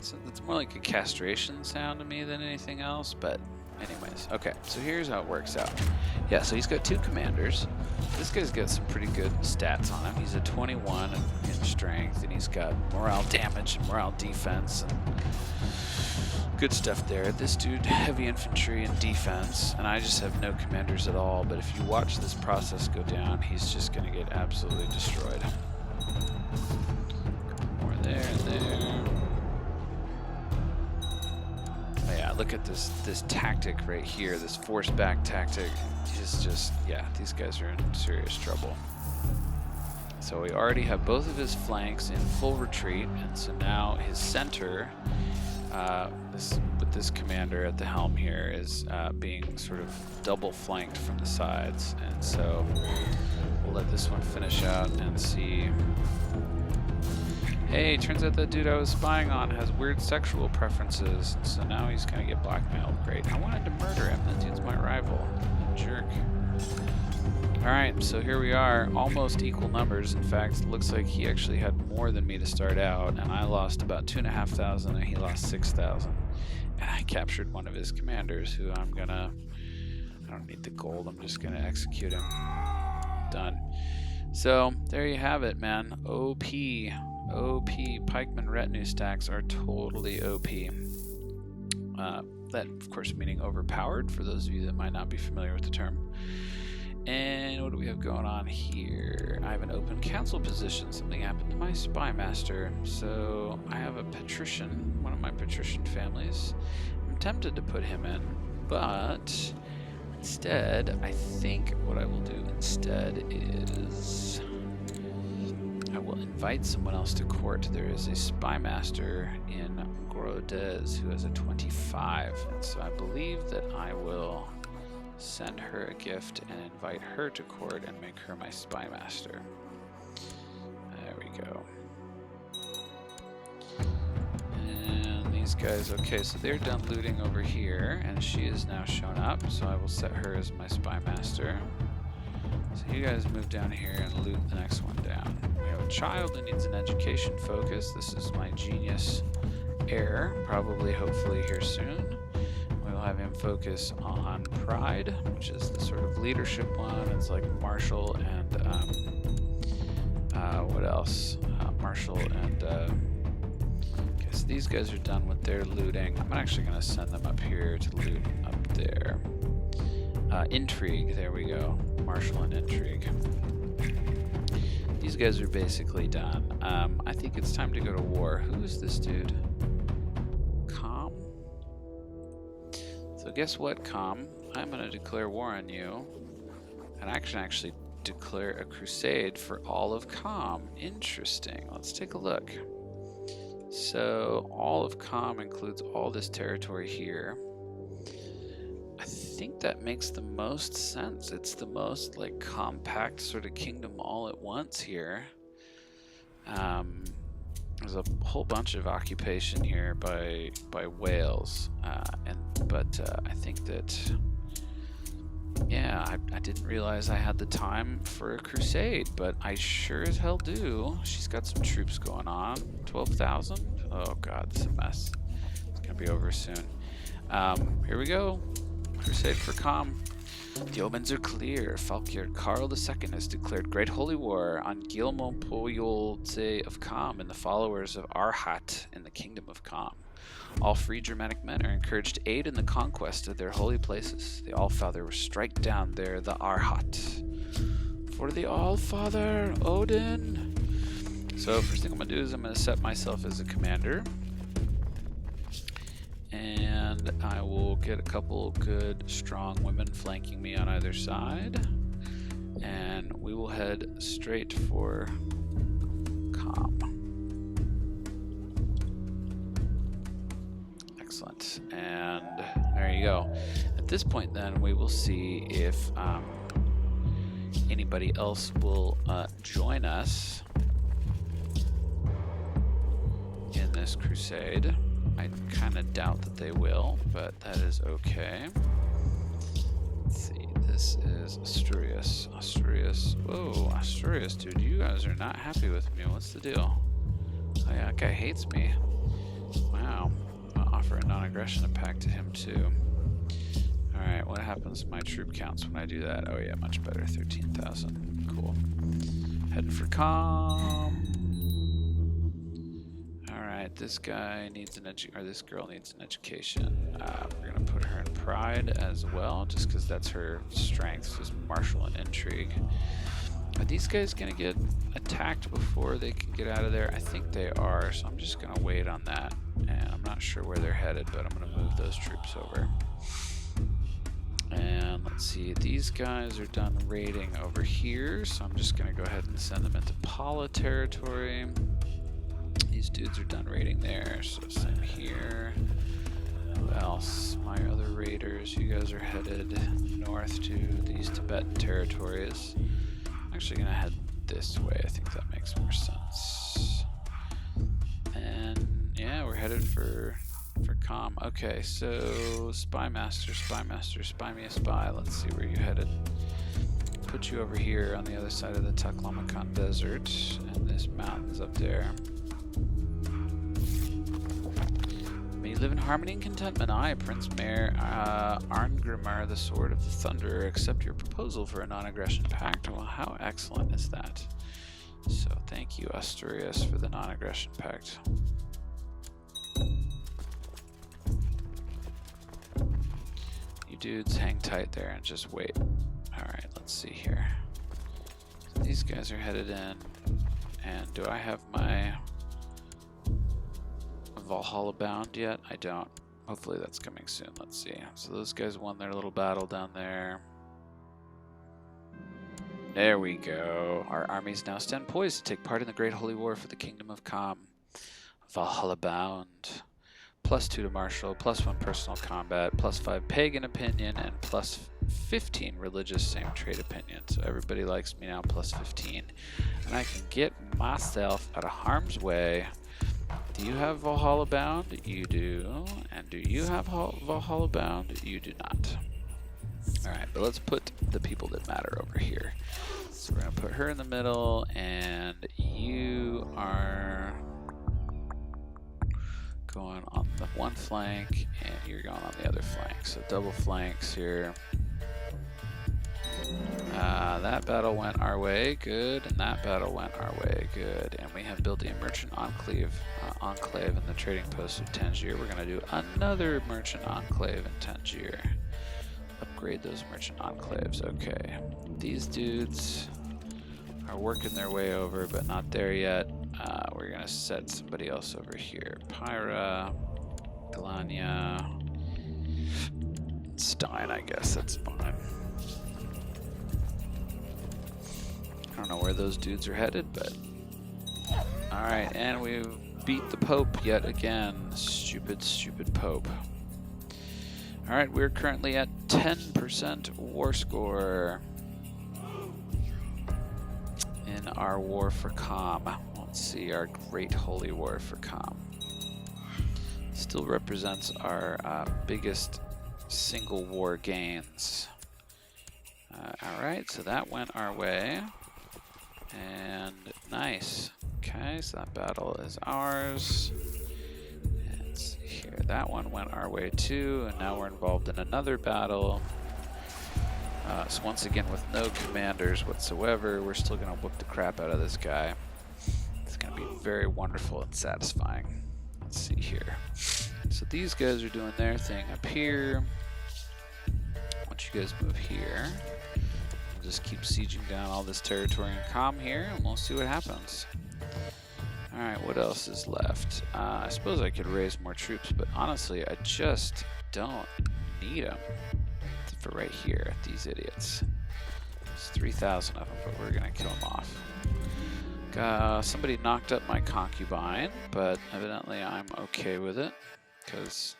So that's more like a castration sound to me than anything else, but anyways, okay, so here's how it works out. Yeah, so he's got 2 commanders. This guy's got some pretty good stats on him. He's a 21 in strength, and he's got morale damage and morale defense. And good stuff there. This dude, heavy infantry and defense, and I just have no commanders at all, but if you watch this process go down, he's just going to get absolutely destroyed. More there and there. Look at this tactic right here, this force back tactic. Yeah, these guys are in serious trouble. So we already have both of his flanks in full retreat, and so now his center, with this commander at the helm here, is being sort of double flanked from the sides, and so we'll let this one finish out and see. Hey, turns out that dude I was spying on has weird sexual preferences, so now he's gonna get blackmailed. Great. I wanted to murder him. That dude's my rival. Jerk. Alright, so here we are. Almost equal numbers. In fact, it looks like he actually had more than me to start out, and I lost about 2,500 and he lost 6,000. And I captured one of his commanders, who I don't need the gold, I'm just gonna execute him. Done. So, there you have it, man. OP. Pikeman retinue stacks are totally OP. That, of course, meaning overpowered, for those of you that might not be familiar with the term. And what do we have going on here? I have an open council position. Something happened to my spy master. So I have a patrician, one of my patrician families. I'm tempted to put him in, but instead, I think what I will do instead is I will invite someone else to court. There is a spy master in Grodez who has a 25, and so I believe that I will send her a gift and invite her to court and make her my spy master. There we go. And these guys, okay, so they're done looting over here, and she has now shown up, so I will set her as my spy master. So you guys move down here and loot the next one down. We have a child that needs an education focus. This is my genius heir, probably, hopefully here soon. We'll have him focus on pride, which is the sort of leadership one. It's like martial and what else? Martial and okay, so these guys are done with their looting. I'm actually going to send them up here to loot up there. Intrigue, there we go. Martial and intrigue. These guys are basically done. I think it's time to go to war. Who is this dude? guess what, Com? I'm going to declare war on you. And I can actually declare a crusade for all of Com. Interesting. Let's take a look. So all of Com includes all this territory here. I think that makes the most sense. It's the most like compact sort of kingdom all at once here. There's a whole bunch of occupation here by Wales, but I think that, yeah, I didn't realize I had the time for a crusade, but I sure as hell do. She's got some troops going on. 12,000. Oh God, this is a mess. It's gonna be over soon. Here we go. Crusade for Com. The omens are clear. Falkir Karl II has declared Great Holy War on Gilmopoyolze of Com and the followers of Arhat in the Kingdom of Com. All free Germanic men are encouraged to aid in the conquest of their holy places. The Allfather will strike down there the Arhat. For the Allfather, Odin! So first thing I'm going to do is I'm going to set myself as a commander. And I will get a couple good, strong women flanking me on either side. And we will head straight for Com. Excellent. And there you go. At this point then, we will see if anybody else will join us in this crusade. I kind of doubt that they will, but that is okay. Let's see, this is Asturias. Asturias. Whoa, Asturias, dude, you guys are not happy with me. What's the deal? Oh yeah, that guy hates me. Wow. I'll offer a non-aggression pact to him too. Alright, what happens to my troop counts when I do that? Oh yeah, much better. 13,000. Cool. Heading for Com. Alright, this guy needs an this girl needs an education. We're gonna put her in pride as well, just because that's her strength, just martial and intrigue. Are these guys gonna get attacked before they can get out of there? I think they are, so I'm just gonna wait on that. And I'm not sure where they're headed, but I'm gonna move those troops over. And let's see, these guys are done raiding over here, so I'm just gonna go ahead and send them into Pala territory. These dudes are done raiding there, so same here. Who else? My other raiders, you guys are headed north to these Tibetan territories. I'm actually gonna head this way, I think that makes more sense. And yeah, we're headed for Com. Okay, so spy master, spy me a spy. Let's see where you headed. Put you over here on the other side of the Taklamakan Desert, and this mountain's up there. May you live in harmony and contentment. I, Prince Mayor Arngrimar, the Sword of the Thunderer, accept your proposal for a non-aggression pact. Well, how excellent is that? So thank you, Asturias, for the non-aggression pact. You dudes hang tight there and just wait. Alright, let's see here. So these guys are headed in. And do I have my Valhalla bound yet? I don't. Hopefully that's coming soon. Let's see. So those guys won their little battle down there. There we go. Our armies now stand poised to take part in the Great Holy War for the Kingdom of Com. Valhalla bound. +2 to martial, +1 personal combat, +5 pagan opinion, and +15 religious same trait opinion. So everybody likes me now, +15. And I can get myself out of harm's way. Do you have Valhalla bound? You do. And do you have Valhalla bound? You do not. Alright, but let's put the people that matter over here. So we're going to put her in the middle, and you are going on the one flank, and you're going on the other flank. So double flanks here. That battle went our way, good, and that battle went our way, good. And we have built a merchant enclave in the trading post of Tangier. We're going to do another merchant enclave in Tangier. Upgrade those merchant enclaves. Okay, these dudes are working their way over, but not there yet. We're going to set somebody else over here. Pyra, Galania. Stein, I guess. That's fine. I don't know where those dudes are headed, but... Alright, and we beat the Pope yet again. Stupid, stupid Pope. Alright, we're currently at 10% war score in our war for Kham. Let's see, our Great Holy War for Kham. Still represents our biggest single war gains. Alright, so that went our way. And nice. Okay, so that battle is ours. Let's see here. That one went our way too, and now we're involved in another battle. So once again, with no commanders whatsoever, we're still going to whoop the crap out of this guy. It's going to be very wonderful and satisfying. Let's see here. So these guys are doing their thing up here. Once you guys move here, we'll just keep sieging down all this territory in Kham here, and we'll see what happens. Alright, what else is left? I suppose I could raise more troops, but honestly, I just don't need them for right here, these idiots. There's 3,000 of them, but we're going to kill them off. Somebody knocked up my concubine, but evidently I'm okay with it, because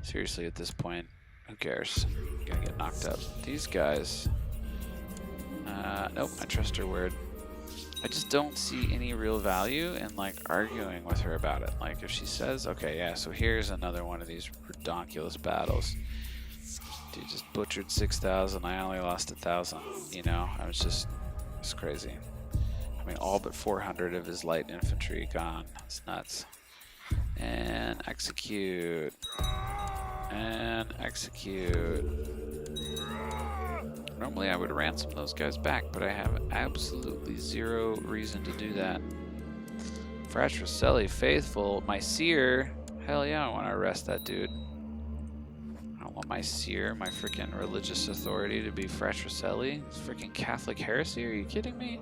seriously, at this point, who cares? I'm going to get knocked up. These guys... nope, I trust her word. I just don't see any real value in like arguing with her about it. Like if she says, okay, yeah, so here's another one of these ridiculous battles. Dude just butchered 6,000, I only lost 1,000, you know? It's crazy. I mean, all but 400 of his light infantry gone. It's nuts. And execute. And execute. Normally I would ransom those guys back, but I have absolutely zero reason to do that. Fratricelli, faithful, my seer. Hell yeah, I want to arrest that dude. I don't want my seer, my freaking religious authority, to be Fratricelli. It's freaking Catholic heresy, are you kidding me?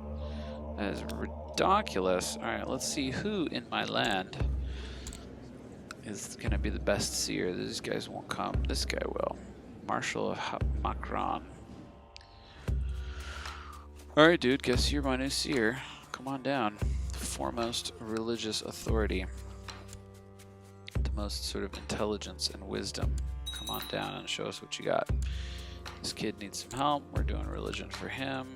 That is ridiculous. Alright, let's see who in my land is going to be the best seer. These guys won't come. This guy will. Marshal of Macron. Alright, dude, guess you're my new seer. Come on down. The foremost religious authority. The most sort of intelligence and wisdom. Come on down and show us what you got. This kid needs some help. We're doing religion for him.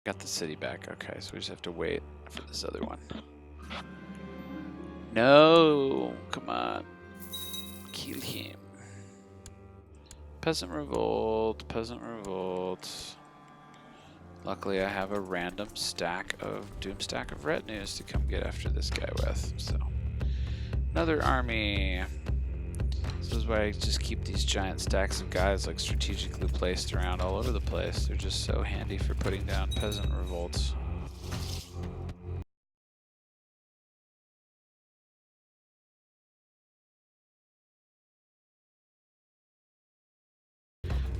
Got the city back. Okay, so we just have to wait for this other one. No! Come on. Kill him. Peasant revolt. Peasant revolt. Luckily, I have a random doom stack of retinues to come get after this guy with. So, another army. This is why I just keep these giant stacks of guys like strategically placed around all over the place. They're just so handy for putting down peasant revolts.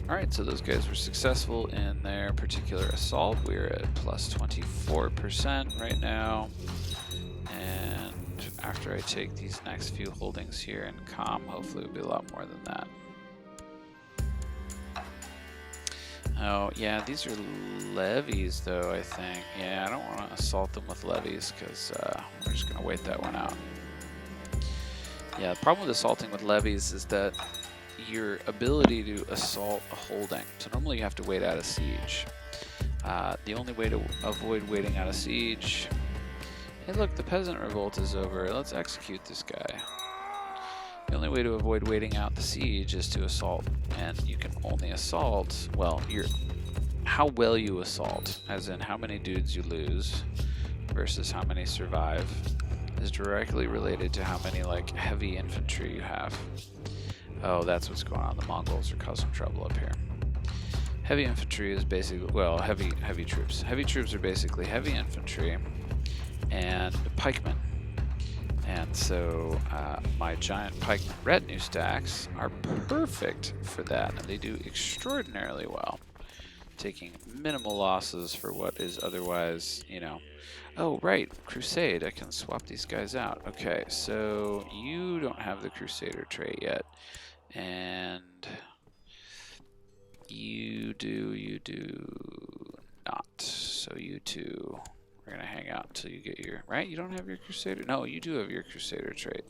Alright, so those guys were successful in their particular assault. We're at plus 24% right now. And after I take these next few holdings here in Kham, hopefully it'll be a lot more than that. Oh, yeah, these are levies, though, I think. Yeah, I don't want to assault them with levies, because we're just going to wait that one out. Yeah, the problem with assaulting with levies is that your ability to assault a holding. So normally you have to wait out a siege. The only way to avoid waiting out a siege Hey look, the peasant revolt is over. Let's execute this guy. The only way to avoid waiting out the siege is to assault. And you can only assault, well, how well you assault, as in how many dudes you lose versus how many survive, is directly related to how many like heavy infantry you have. Oh, that's what's going on. The Mongols are causing trouble up here. Heavy infantry is basically, well, heavy troops. Heavy troops are basically heavy infantry and pikemen. And so my giant pikeman retinue stacks are perfect for that, and they do extraordinarily well, taking minimal losses for what is otherwise, you know. Oh, right, Crusade. I can swap these guys out. Okay, so you don't have the Crusader trait yet. And you do not. So you two, we're going to hang out until you get your, right? You don't have your Crusader? No, you do have your Crusader trait.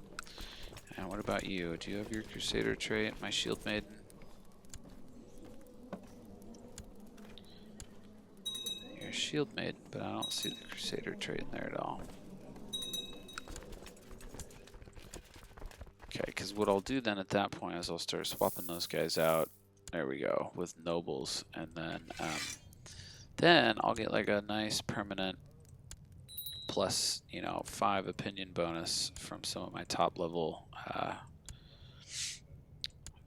And what about you? Do you have your Crusader trait, my Shield Maiden? You're a Shield Maiden, but I don't see the Crusader trait in there at all. Okay, because what I'll do then at that point is I'll start swapping those guys out. There we go, with nobles, and then I'll get like a nice permanent plus, you know, 5 opinion bonus from some of my top level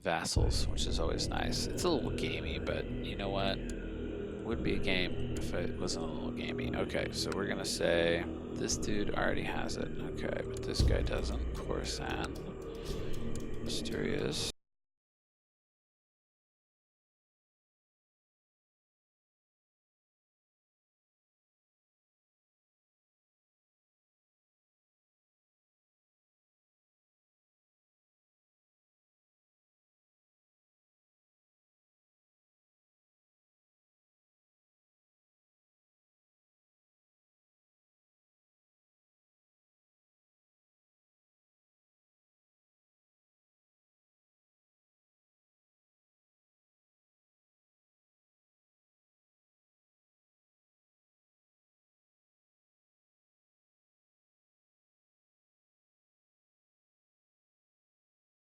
vassals, which is always nice. It's a little gamey, but you know what? It would be a game if it wasn't a little gamey. Okay, so we're gonna say this dude already has it. Okay, but this guy doesn't. Khorasan. Mysterious.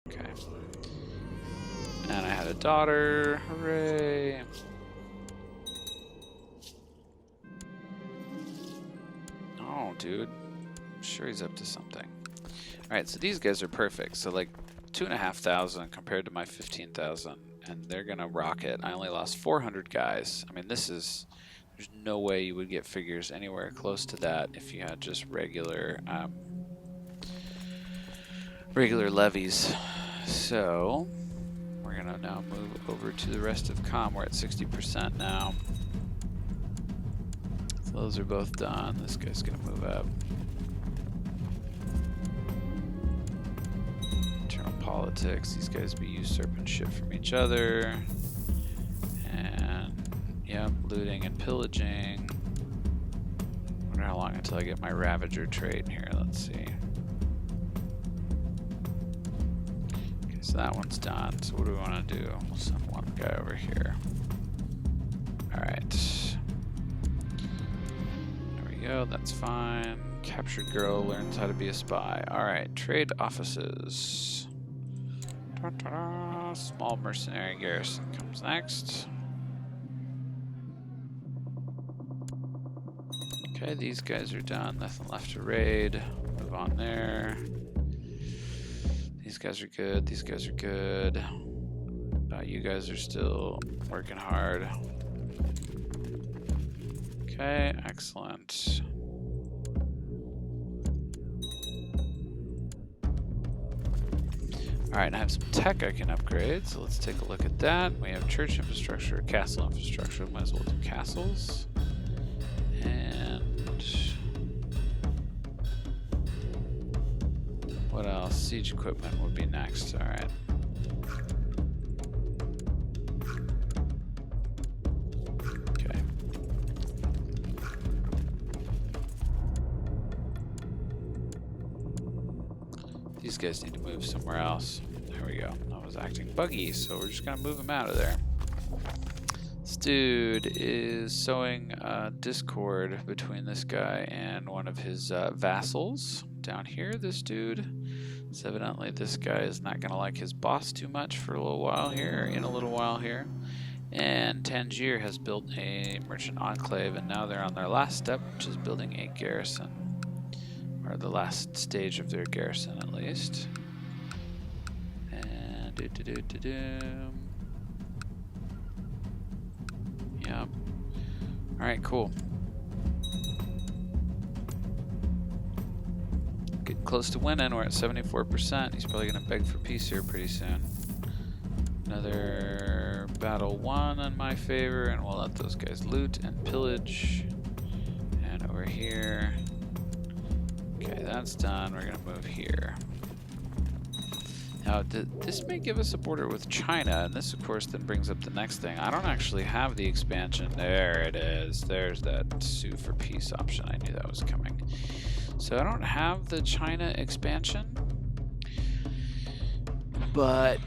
Okay. And I had a daughter. Hooray. Oh, dude. I'm sure he's up to something. Alright, so these guys are perfect. So like 2,500 compared to my 15,000. And they're gonna rock it. I only lost 400 guys. I mean, this is... There's no way you would get figures anywhere close to that if you had just regular levies. So we're gonna now move over to the rest of comm. We're at 60% now. So those are both done. This guy's gonna move up. Internal politics. These guys be usurping shit from each other. And yep, looting and pillaging. Wonder how long until I get my Ravager trait here. Let's see. So that one's done. So what do we want to do? We'll send one guy over here. Alright. There we go. That's fine. Captured girl learns how to be a spy. Alright. Trade offices. Ta-ta-da. Small mercenary garrison comes next. Okay, these guys are done. Nothing left to raid. Move on there. These guys are good. These guys are good. You guys are still working hard. Okay, excellent. Alright, I have some tech I can upgrade, so let's take a look at that. We have church infrastructure, castle infrastructure. Might as well do castles. And what else? Siege equipment would be next. Alright. Okay. These guys need to move somewhere else. There we go. I was acting buggy, so we're just gonna move them out of there. This dude is sowing discord between this guy and one of his vassals. Down here, this dude. So evidently this guy is not going to like his boss too much for a little while here, in a little while here. And Tangier has built a merchant enclave, and now they're on their last step, which is building a garrison. Or the last stage of their garrison, at least. And Yep. Alright, cool. Getting close to winning. We're at 74%. He's probably going to beg for peace here pretty soon. Another battle won in my favor, and we'll let those guys loot and pillage. And over here. Okay, that's done. We're going to move here. Now, this may give us a border with China, and this, of course, then brings up the next thing. I don't actually have the expansion. There it is. There's that sue for peace option. I knew that was coming. So I don't have the China expansion, but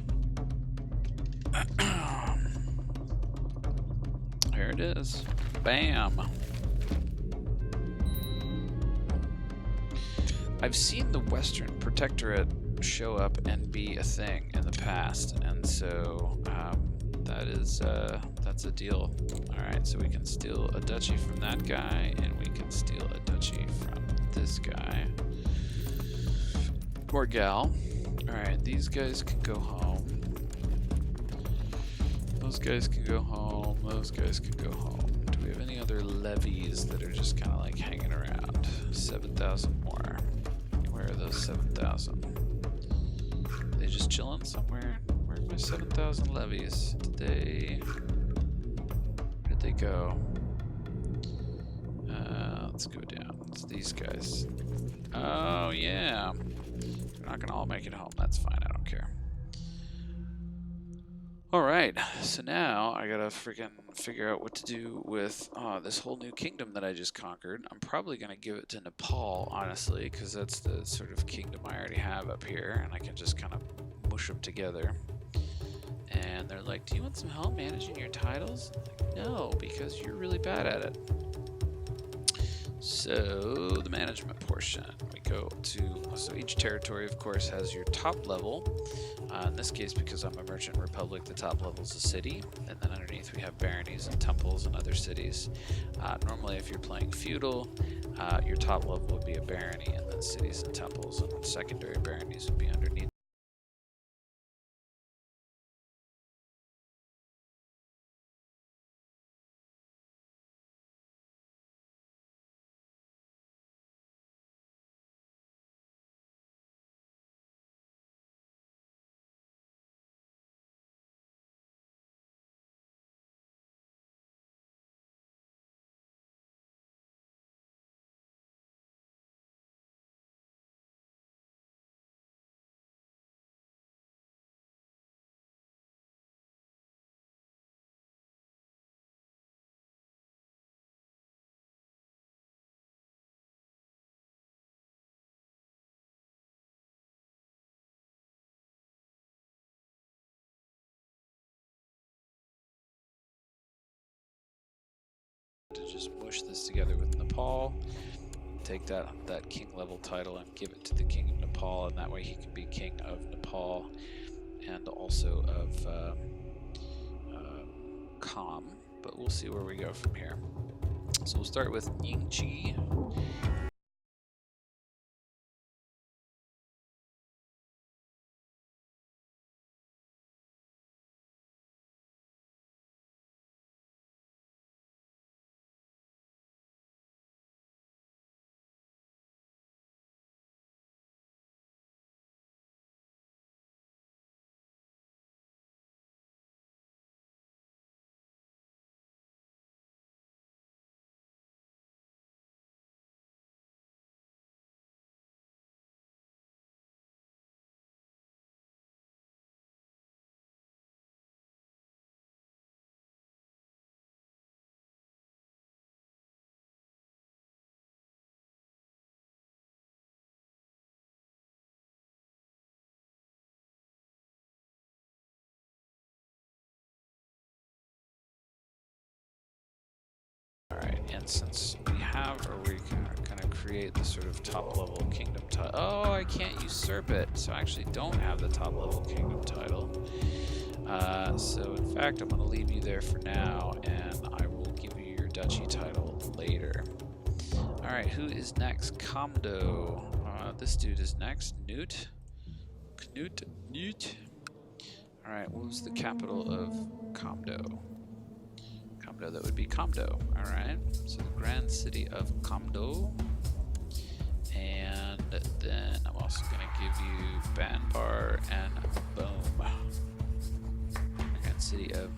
here it is. Bam. I've seen the Western Protectorate show up and be a thing in the past, and so that's a deal. All right, so we can steal a duchy from that guy, and we can steal a duchy from this guy or gal. All right, these guys can go home. Those guys can go home. Those guys can go home. Do we have any other levies that are just kind of like hanging around? 7,000 more. Where are those 7,000? Are they just chilling somewhere? Where are my 7,000 levies? Where did they go? Let's go down. It's these guys. Oh, yeah. They're not gonna all make it home. That's fine. I don't care. Alright, so now I gotta freaking figure out what to do with this whole new kingdom that I just conquered. I'm probably gonna give it to Nepal, honestly, because that's the sort of kingdom I already have up here, and I can just kind of mush them together. And they're like, do you want some help managing your titles? Like, no, because you're really bad at it. So the management portion, we go to, so each territory of course has your top level. In this case, because I'm a merchant republic, the top level is a city, and then underneath we have baronies and temples and other cities. Normally if you're playing feudal, your top level would be a barony, and then cities and temples, and secondary baronies would be underneath. To just mush this together with Nepal, take that king level title and give it to the king of Nepal, and that way he can be king of Nepal and also of Kham. But we'll see where we go from here. So we'll start with Ningxi. And since we have, or we can kind of create the sort of top level kingdom title. Oh, I can't usurp it, so I actually don't have the top level kingdom title. So in fact, I'm going to leave you there for now, and I will give you your duchy title later. Alright, who is next? Kamdo. This dude is next. Newt. Newt. Alright, what was the capital of Kamdo? Kamdo, that would be Kamdo. Alright, so the grand city of Kamdo. And then I'm also going to give you Banbar and Boom. Grand city of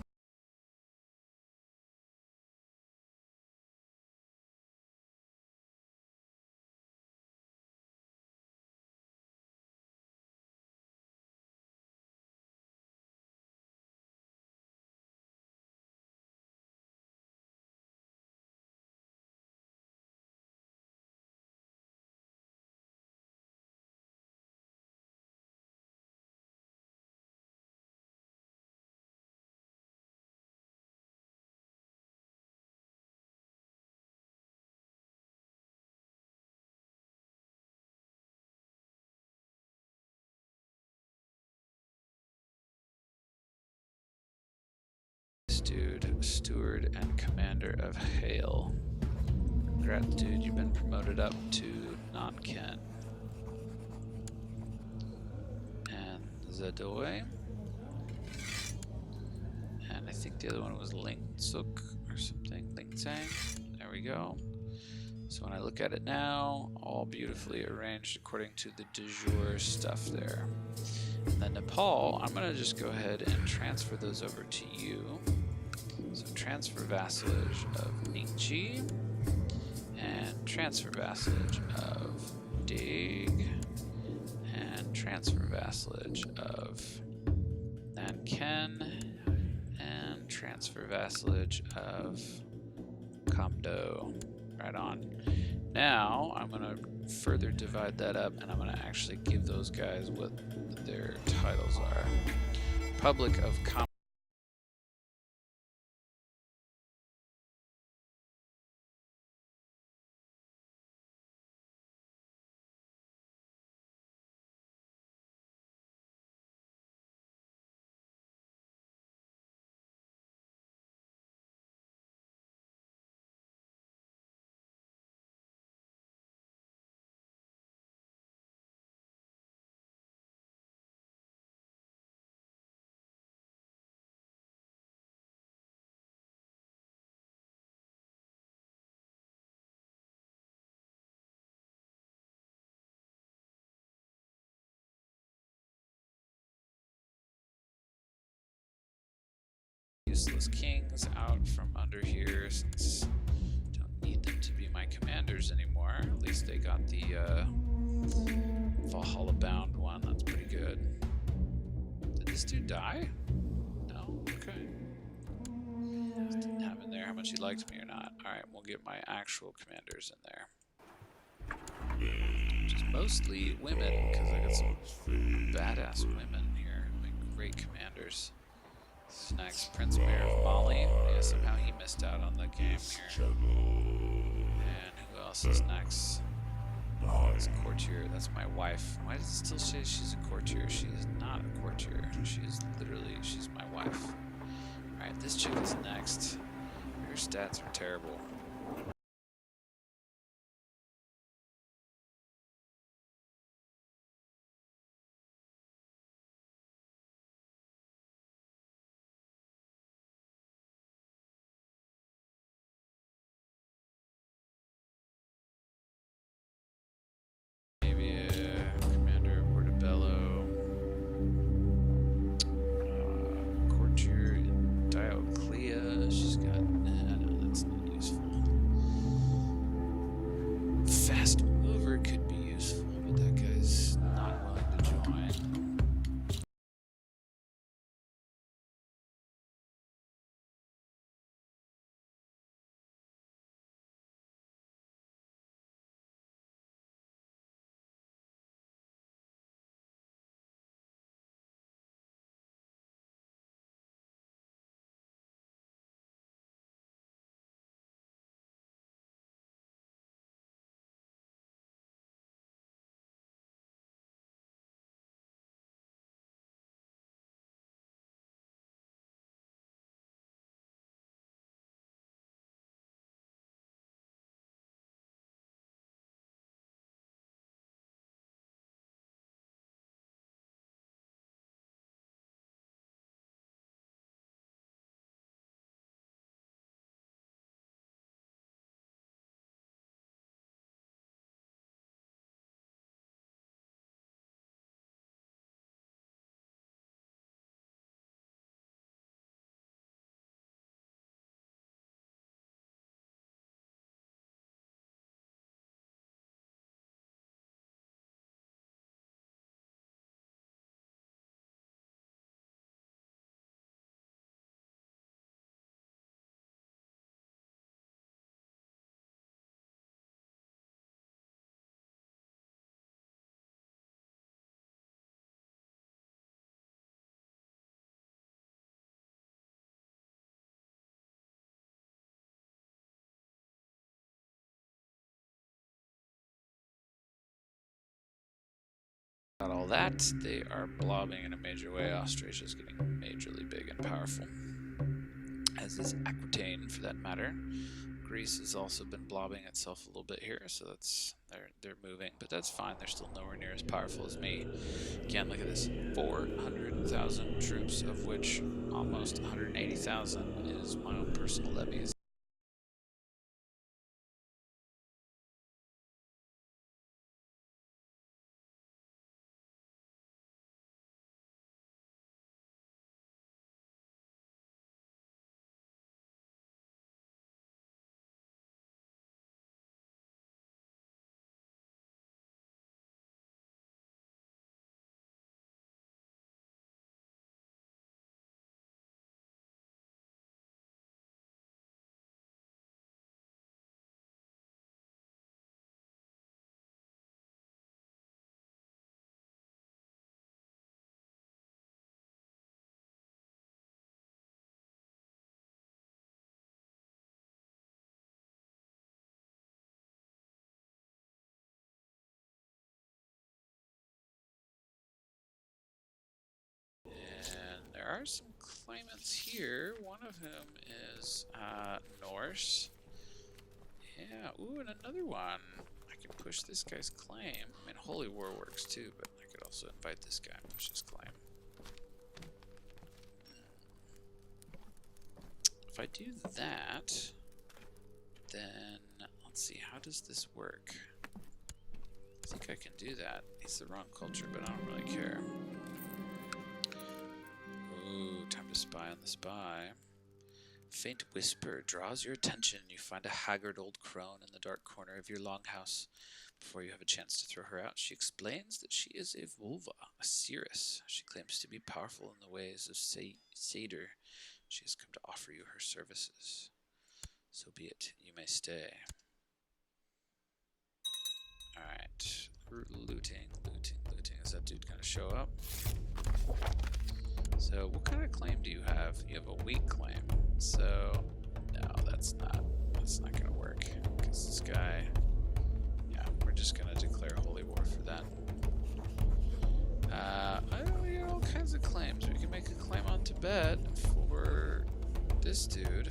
dude, steward and commander of Hale. Congrats, dude, you've been promoted up to Nankin. And Zadoy. And I think the other one was Lingsuk or something. Lingzang. There we go. So when I look at it now, all beautifully arranged according to the du jour stuff there. And then Nepal, I'm going to just go ahead and transfer those over to you. So transfer vassalage of Ningxi, and transfer vassalage of Dig, and transfer vassalage of Nanken, and transfer vassalage of Kamdo. Right on. Now I'm going to further divide that up, and I'm going to actually give those guys what their titles are. Republic of Kamdo. Useless kings out from under here, since I don't need them to be my commanders anymore. At least they got the Valhalla bound one. That's pretty good. Did this dude die? No? Okay. Just didn't have in there how much he liked me or not. Alright, we'll get my actual commanders in there. Which is mostly women, because I got some badass women here. Like great commanders. This is next, Prince Mayor of Mali. Yeah, somehow he missed out on the game here. And who else is next? Oh, it's a courtier. That's my wife. Why does it still say she's a courtier? She is not a courtier. She is literally, she's my wife. Alright, this chick is next. Her stats are terrible. Courtier in Dioclea. She's got, no, that's not useful. Got all that. They are blobbing in a major way. Austrasia's getting majorly big and powerful, as is Aquitaine for that matter. Greece has also been blobbing itself a little bit here, so that's they're moving, but that's fine. They're still nowhere near as powerful as me. Again, look at this: 400,000 troops, of which almost 180,000 is my own personal levies. There are some claimants here, one of whom is Norse. Yeah, ooh, and another one. I can push this guy's claim. I mean, Holy War works too, but I could also invite this guy and push his claim. If I do that, then let's see, how does this work? I think I can do that. It's the wrong culture, but I don't really care. Ooh, time to spy on the spy. Faint whisper draws your attention. You find a haggard old crone in the dark corner of your longhouse. Before you have a chance to throw her out, she explains that she is a vulva, a seeress. She claims to be powerful in the ways of Crusader. She has come to offer you her services. So be it. You may stay. Alright. Looting. Is that dude gonna show up? So, what kind of claim do you have? You have a weak claim. So, no, that's not gonna work. Because this guy, yeah, we're just gonna declare holy war for that. We got all kinds of claims. We can make a claim on Tibet for this dude.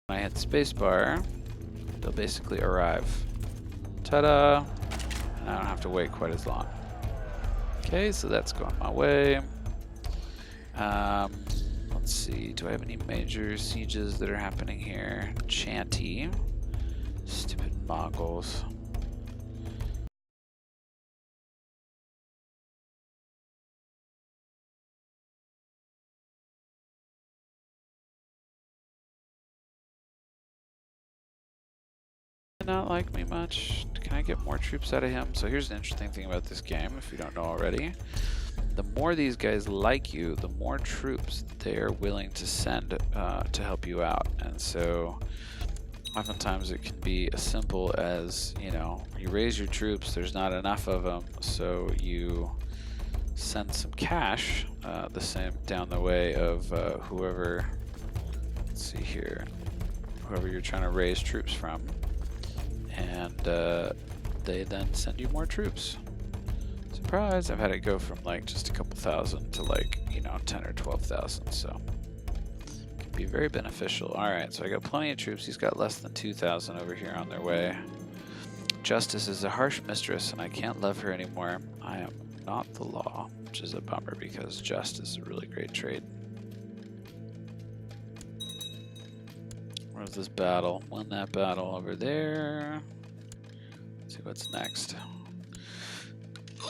When I hit spacebar, they'll basically arrive. Ta-da! And I don't have to wait quite as long. Okay, so that's going my way. Let's see, do I have any major sieges that are happening here? Chanty. Stupid Mongols. Not like me much. Can I get more troops out of him? So here's an interesting thing about this game, if you don't know already. The more these guys like you, the more troops they are willing to send to help you out. And so oftentimes it can be as simple as, you know, you raise your troops, there's not enough of them, so you send some cash the same down the way of whoever. Let's see here, whoever you're trying to raise troops from, and they then send you more troops. Surprise! I've had it go from like just a couple thousand to like 10 or 12,000. So it can be very beneficial. All right, so I got plenty of troops. He's got less than 2,000 over here on their way. Justice is a harsh mistress, and I can't love her anymore. I am not the law, which is a bummer because justice is a really great trait. Where's this battle? Won that battle over there. Let's see what's next.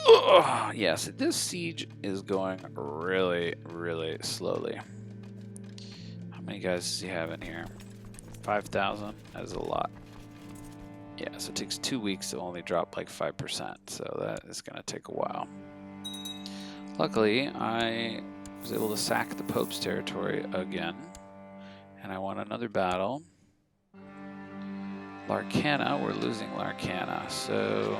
Oh, yes, this siege is going really, really slowly. How many guys does he have in here? 5,000? That is a lot. Yeah, so it takes 2 weeks to only drop like 5%, so that is going to take a while. Luckily, I was able to sack the Pope's territory again, and I won another battle. Larcana, we're losing Larcana, so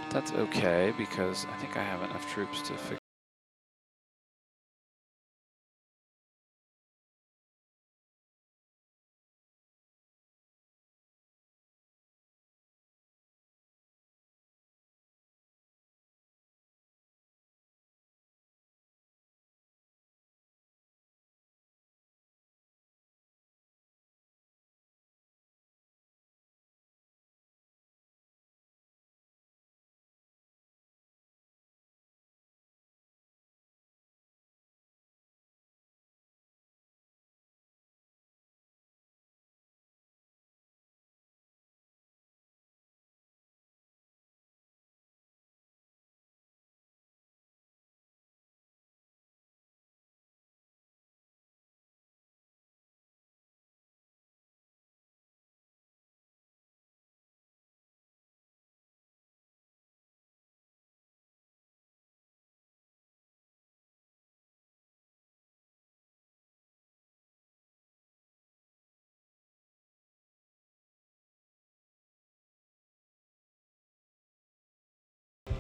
that's okay because I think I have enough troops to fix.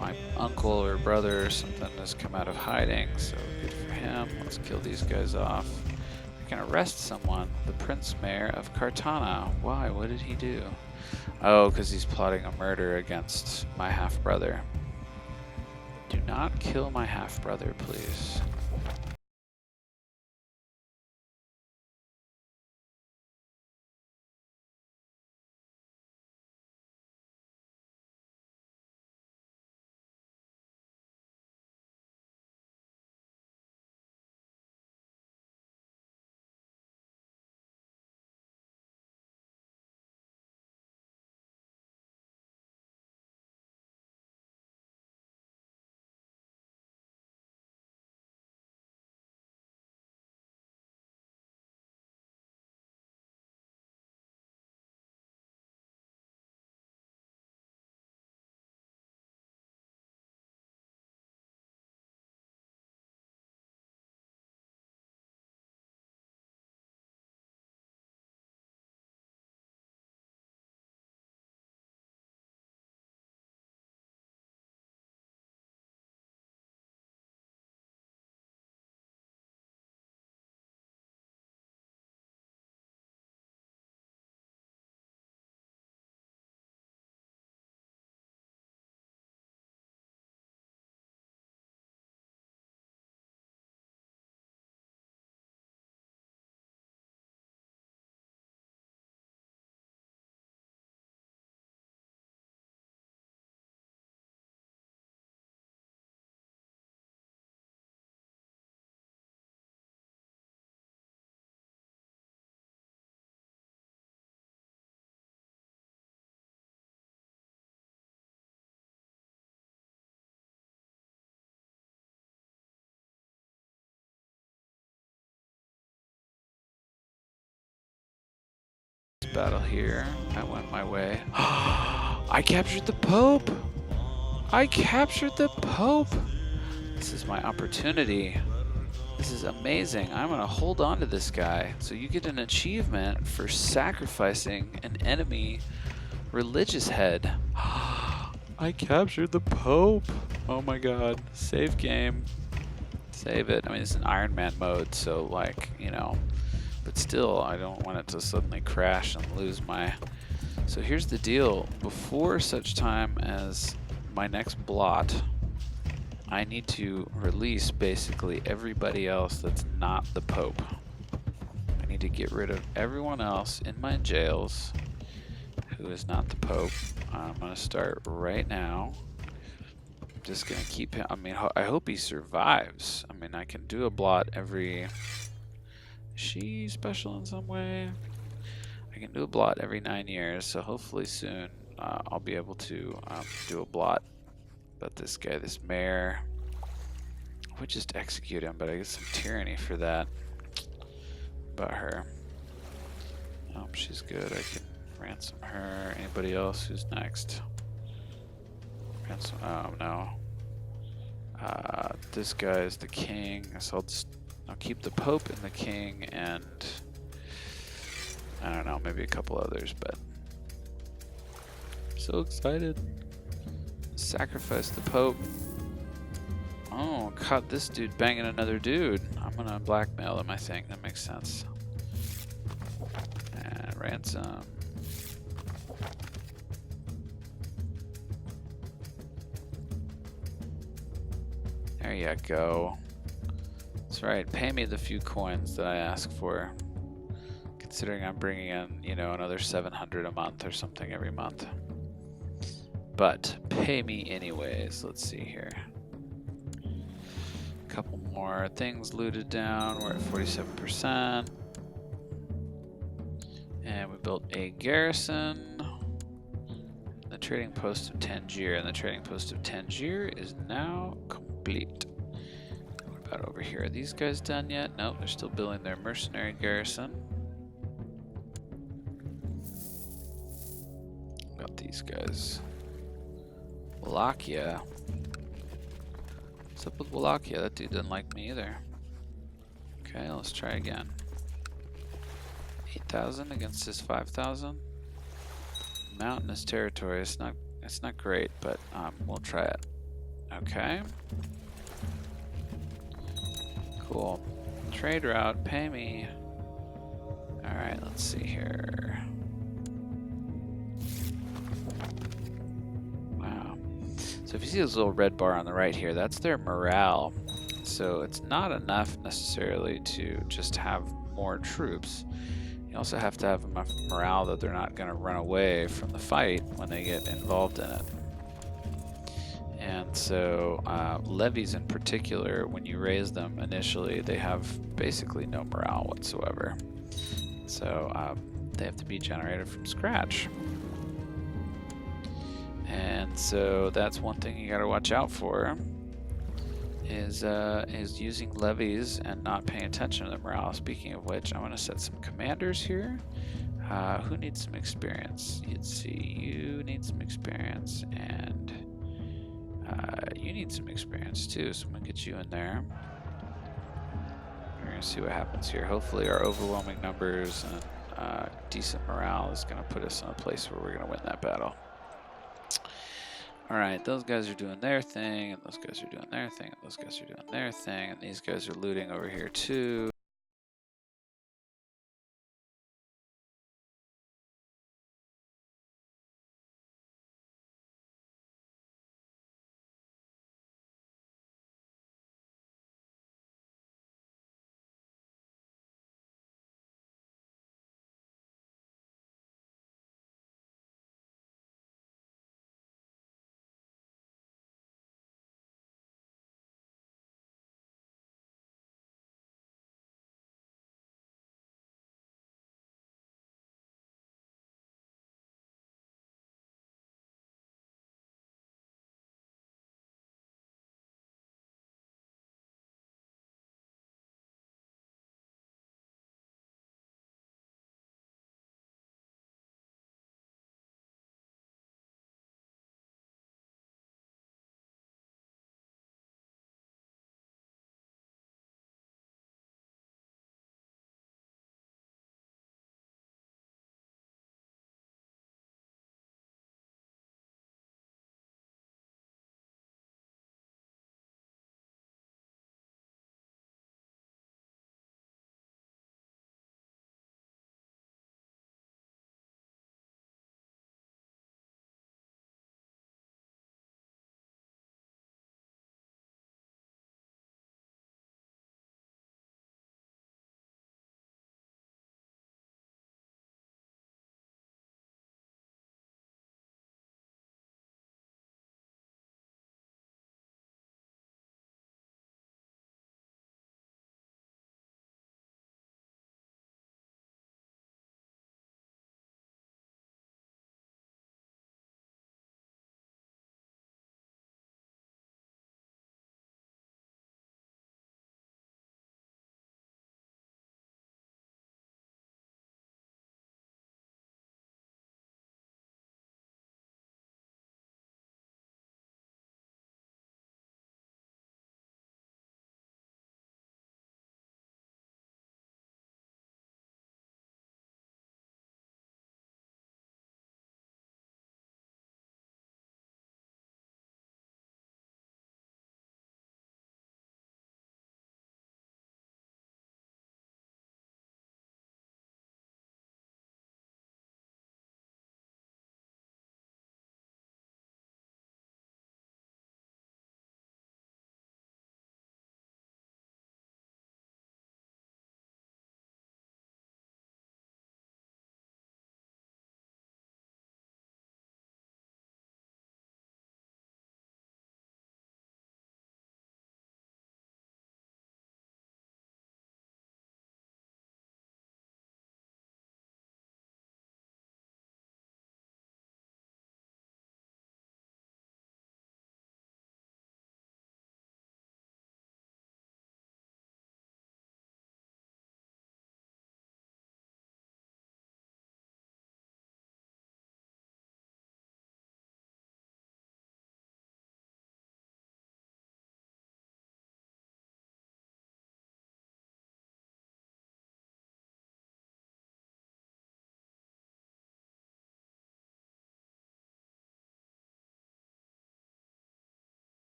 My uncle or brother or something has come out of hiding, so good for him. Let's kill these guys off. I can arrest someone. The Prince Mayor of Cartana. Why? What did he do? Oh, because he's plotting a murder against my half-brother. Do not kill my half-brother, please. Battle here. I went my way. I captured the Pope! I captured the Pope! This is my opportunity. This is amazing. I'm gonna hold on to this guy. So you get an achievement for sacrificing an enemy religious head. I captured the Pope. Oh my god. Save game. Save it. I mean, it's an Iron Man mode, so like, you know, but still, I don't want it to suddenly crash and lose my... So here's the deal. Before such time as my next blot, I need to release basically everybody else that's not the Pope. I need to get rid of everyone else in my jails who is not the Pope. I'm going to start right now. I'm just going to keep him. I mean, I hope he survives. I mean, I can do a blot every... Is she special in some way? I can do a blot every 9 years, so hopefully soon I'll be able to do a blot. But this guy, this mayor, I would just execute him, but I get some tyranny for that. About her. She's good. I can ransom her. Anybody else? Who's next? Ransom. Oh no. This guy is the king. So I'll keep the Pope and the king, and I don't know, maybe a couple others. But I'm so excited. Sacrifice the Pope. Oh, caught this dude banging another dude. I'm gonna blackmail him, I think. That makes sense. And ransom. There you go. That's right. Pay me the few coins that I ask for. Considering I'm bringing in, you know, another 700 a month or something every month. But pay me anyways. Let's see here. Couple more things looted down. We're at 47%. And we built a garrison. The trading post of Tangier. And the trading post of Tangier is now complete. What about over here? Are these guys done yet? Nope, they're still building their mercenary garrison. Got these guys. Wallachia. What's up with Wallachia? That dude didn't like me either. Okay, let's try again. 8,000 against his 5,000. Mountainous territory. It's not great, but we'll try it. Okay. Cool. Trade route. Pay me. All right. Let's see here. So if you see this little red bar on the right here, that's their morale. So it's not enough necessarily to just have more troops. You also have to have enough morale that they're not going to run away from the fight when they get involved in it. And so levies in particular, when you raise them initially, they have basically no morale whatsoever. So they have to be generated from scratch. And so that's one thing you got to watch out for, is using levies and not paying attention to the morale. Speaking of which, I'm going to set some commanders here. Who needs some experience? Let's see, you need some experience, and you need some experience too, so I'm going to get you in there. We're going to see what happens here. Hopefully our overwhelming numbers and decent morale is going to put us in a place where we're going to win that battle. Alright, those guys are doing their thing, and those guys are doing their thing, and those guys are doing their thing, and these guys are looting over here too.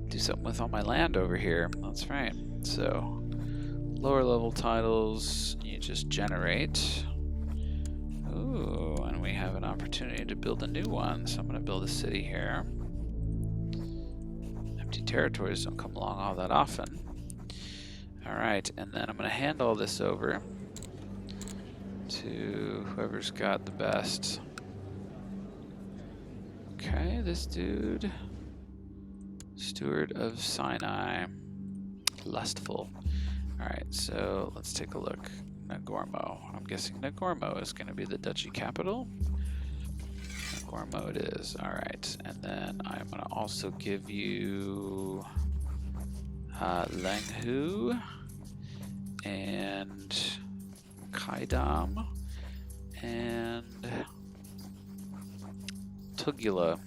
do something with all my land over here. That's right. So lower level titles, you just generate. Ooh, and we have an opportunity to build a new one. So I'm going to build a city here. Empty territories don't come along all that often. Alright, and then I'm going to hand all this over to whoever's got the best. Okay, this dude. Steward of Sinai. Lustful. Alright, so let's take a look. Nagormo. I'm guessing Nagormo is going to be the duchy capital. Nagormo it is. Alright, and then I'm going to also give you Lenghu and Kaidam and Tugula.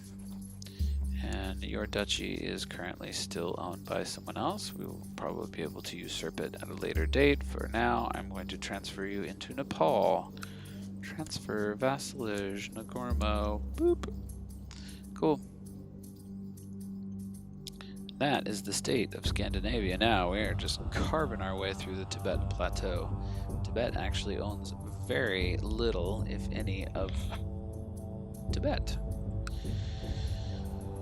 And your duchy is currently still owned by someone else. We will probably be able to usurp it at a later date. For now, I'm going to transfer you into Nepal. Transfer, vassalage, Nagormo, boop. Cool. That is the state of Scandinavia now. We are just carving our way through the Tibetan plateau. Tibet actually owns very little, if any, of Tibet.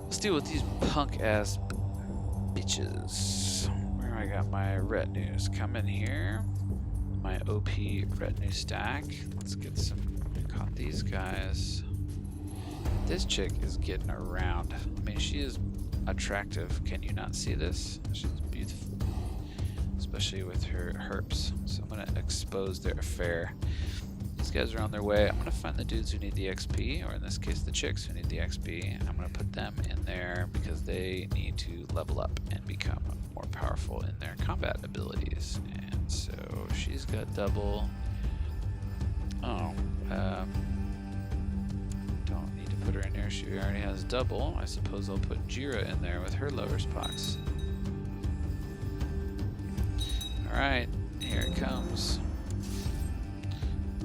Let's deal with these punk-ass bitches. Where I got my retinues? Come in here. My OP retinue stack. Let's get some... Caught these guys. This chick is getting around. I mean, she is attractive. Can you not see this? She's beautiful. Especially with her herps. So I'm going to expose their affair. These guys are on their way. I'm going to find the dudes who need the XP, or in this case the chicks who need the XP, and I'm going to put them in there because they need to level up and become more powerful in their combat abilities. And so she's got double. Oh, don't need to put her in there. She already has double. I suppose I'll put Jira in there with her lower spots. Alright, here it comes.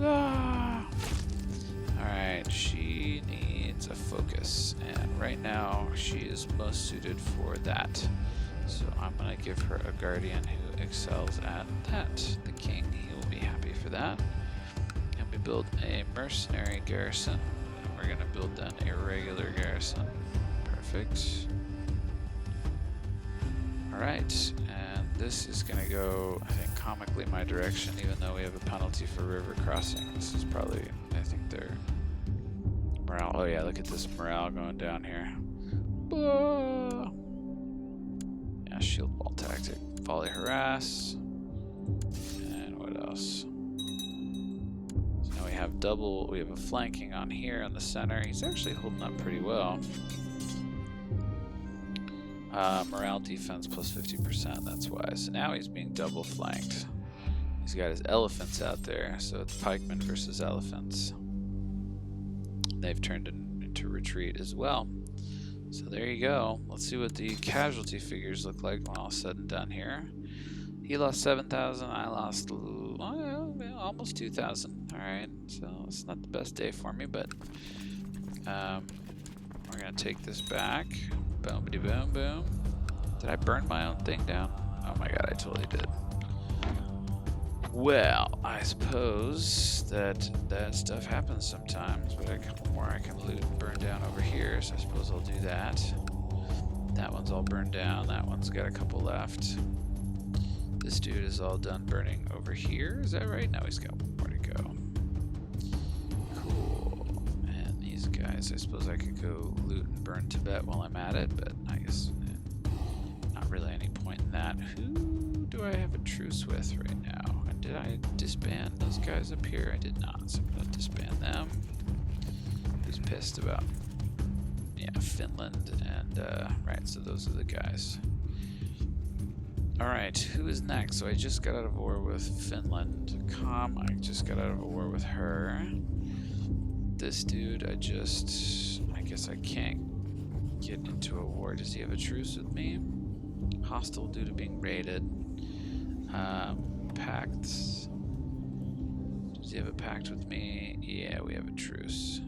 Ah. Alright, she needs a focus, and right now she is most suited for that. So I'm going to give her a guardian who excels at that. The king, he will be happy for that. And we build a mercenary garrison. And we're going to build then a regular garrison. Perfect. Alright, and this is going to go, I think, comically my direction, even though we have a penalty for river crossing. This is probably, I think, their morale. Oh yeah, look at this morale going down here. Yeah, shield wall tactic. Volley harass. And what else? So now we have double, we have a flanking on here in the center. He's actually holding up pretty well. Morale defense plus 50%, that's why. So now he's being double flanked. He's got his elephants out there, so it's pikemen versus elephants. They've turned into retreat as well. So there you go. Let's see what the casualty figures look like when all said and done here. He lost 7,000, I lost almost 2,000. Alright, so it's not the best day for me, but we're going to take this back. Boom-a-dee boom boom. Did I burn my own thing down? Oh my god, I totally did. Well, I suppose that stuff happens sometimes, but I can loot and burn down over here, so I suppose I'll do that. That one's all burned down, that one's got a couple left. This dude is all done burning over here, is that right? No, he's got one more to go. Cool. And these guys, I suppose I could go loot and burn Tibet while I'm at it, but I guess not really any point in that. Who do I have a truce with right now? And did I disband those guys up here? I did not, so I'm going to disband them. Who's pissed about? Yeah, Finland and, right, so those are the guys. Alright, who is next? So I just got out of war with Finland. I just got out of a war with her. This dude, I guess I can't get into a war. Does he have a truce with me? Hostile due to being raided. Pacts. Does he have a pact with me? Yeah, we have a truce.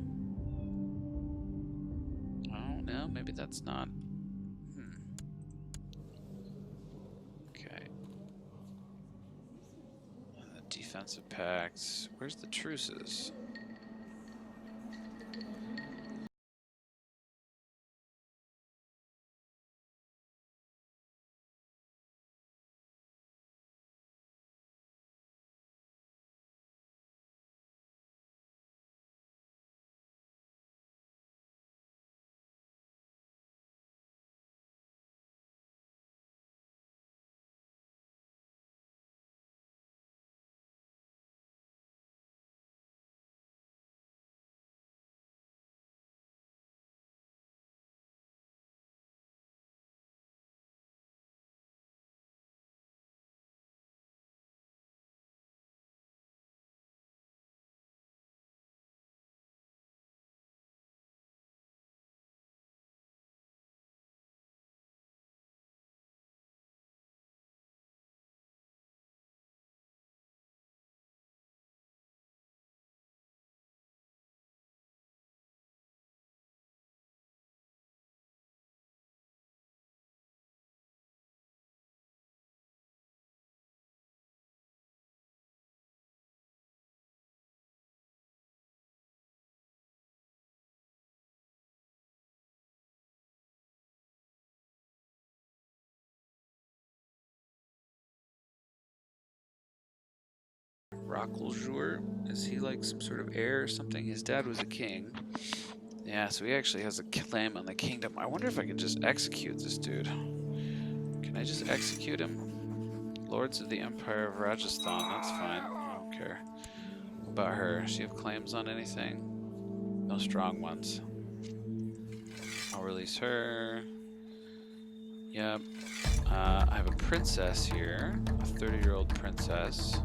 Oh no. maybe that's not. Okay. And the defensive pacts. Where's the truces? Rockeljour, is he like some sort of heir or something? His dad was a king. Yeah, so he actually has a claim on the kingdom. I wonder if I can just execute this dude. Can I just execute him? Lords of the Empire of Rajasthan, that's fine. I don't care. What about her? Does she have claims on anything? No strong ones. I'll release her. Yep. I have a princess here, a 30-year-old princess.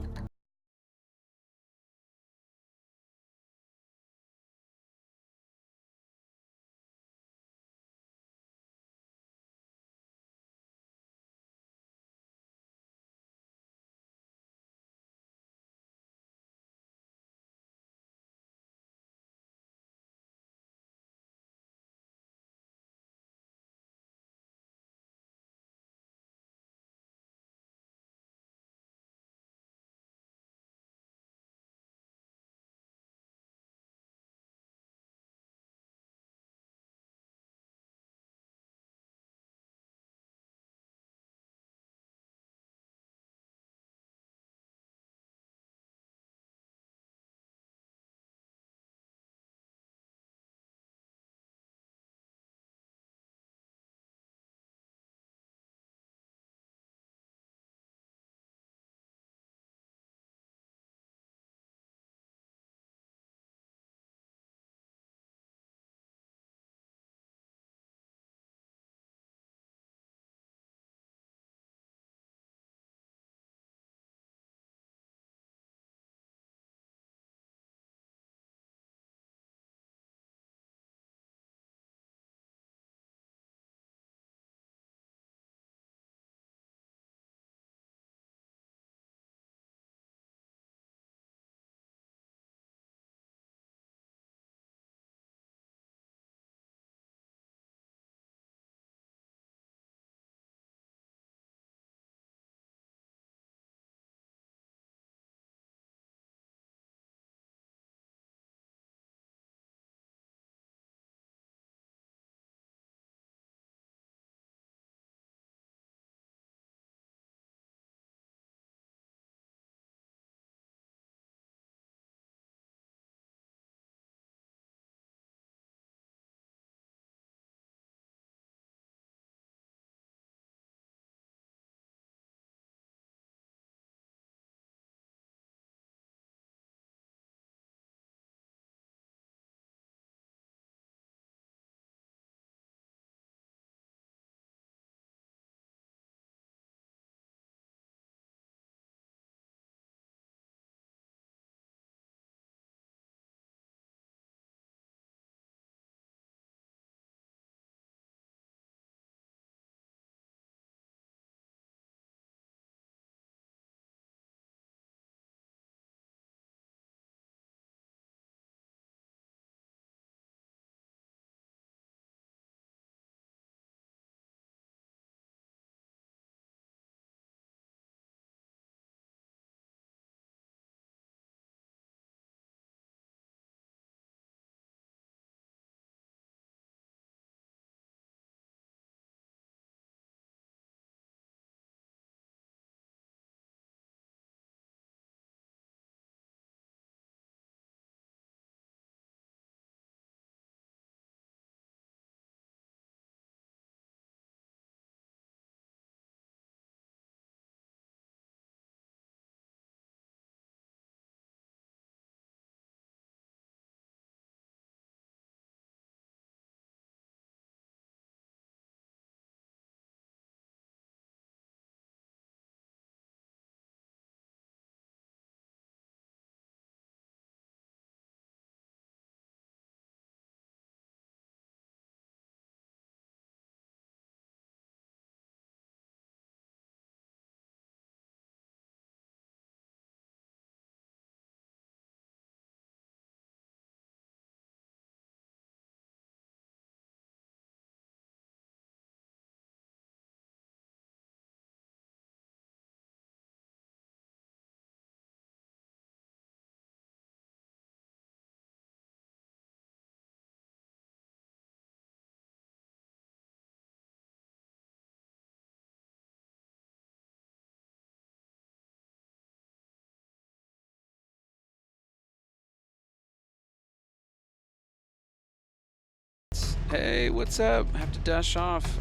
Hey, what's up? I have to dash off.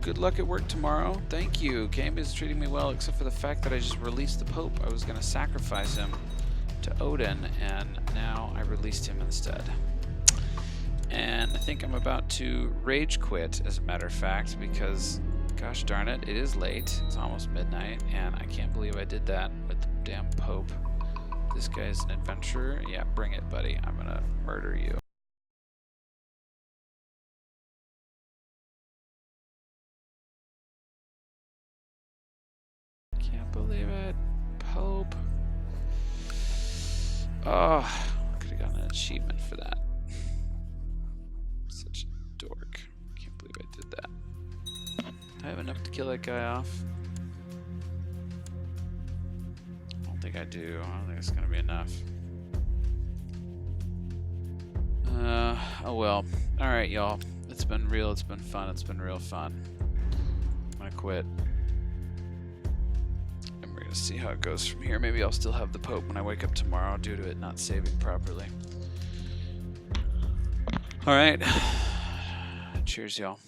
Good luck at work tomorrow. Thank you. Game is treating me well, except for the fact that I just released the Pope. I was going to sacrifice him to Odin, and now I released him instead. And I think I'm about to rage quit, as a matter of fact, because, gosh darn it, it is late. It's almost midnight, and I can't believe I did that with the damn Pope. This guy's an adventurer. Yeah, bring it, buddy. I'm going to murder you. Can't believe it. Pope. Oh, could have gotten an achievement for that. Such a dork. Can't believe I did that. Do I have enough to kill that guy off? I don't think I do. I don't think it's going to be enough. Oh well. Alright, y'all. It's been real. It's been fun. It's been real fun. I'm going to quit. And we're going to see how it goes from here. Maybe I'll still have the Pope when I wake up tomorrow due to it not saving properly. Alright. Cheers, y'all.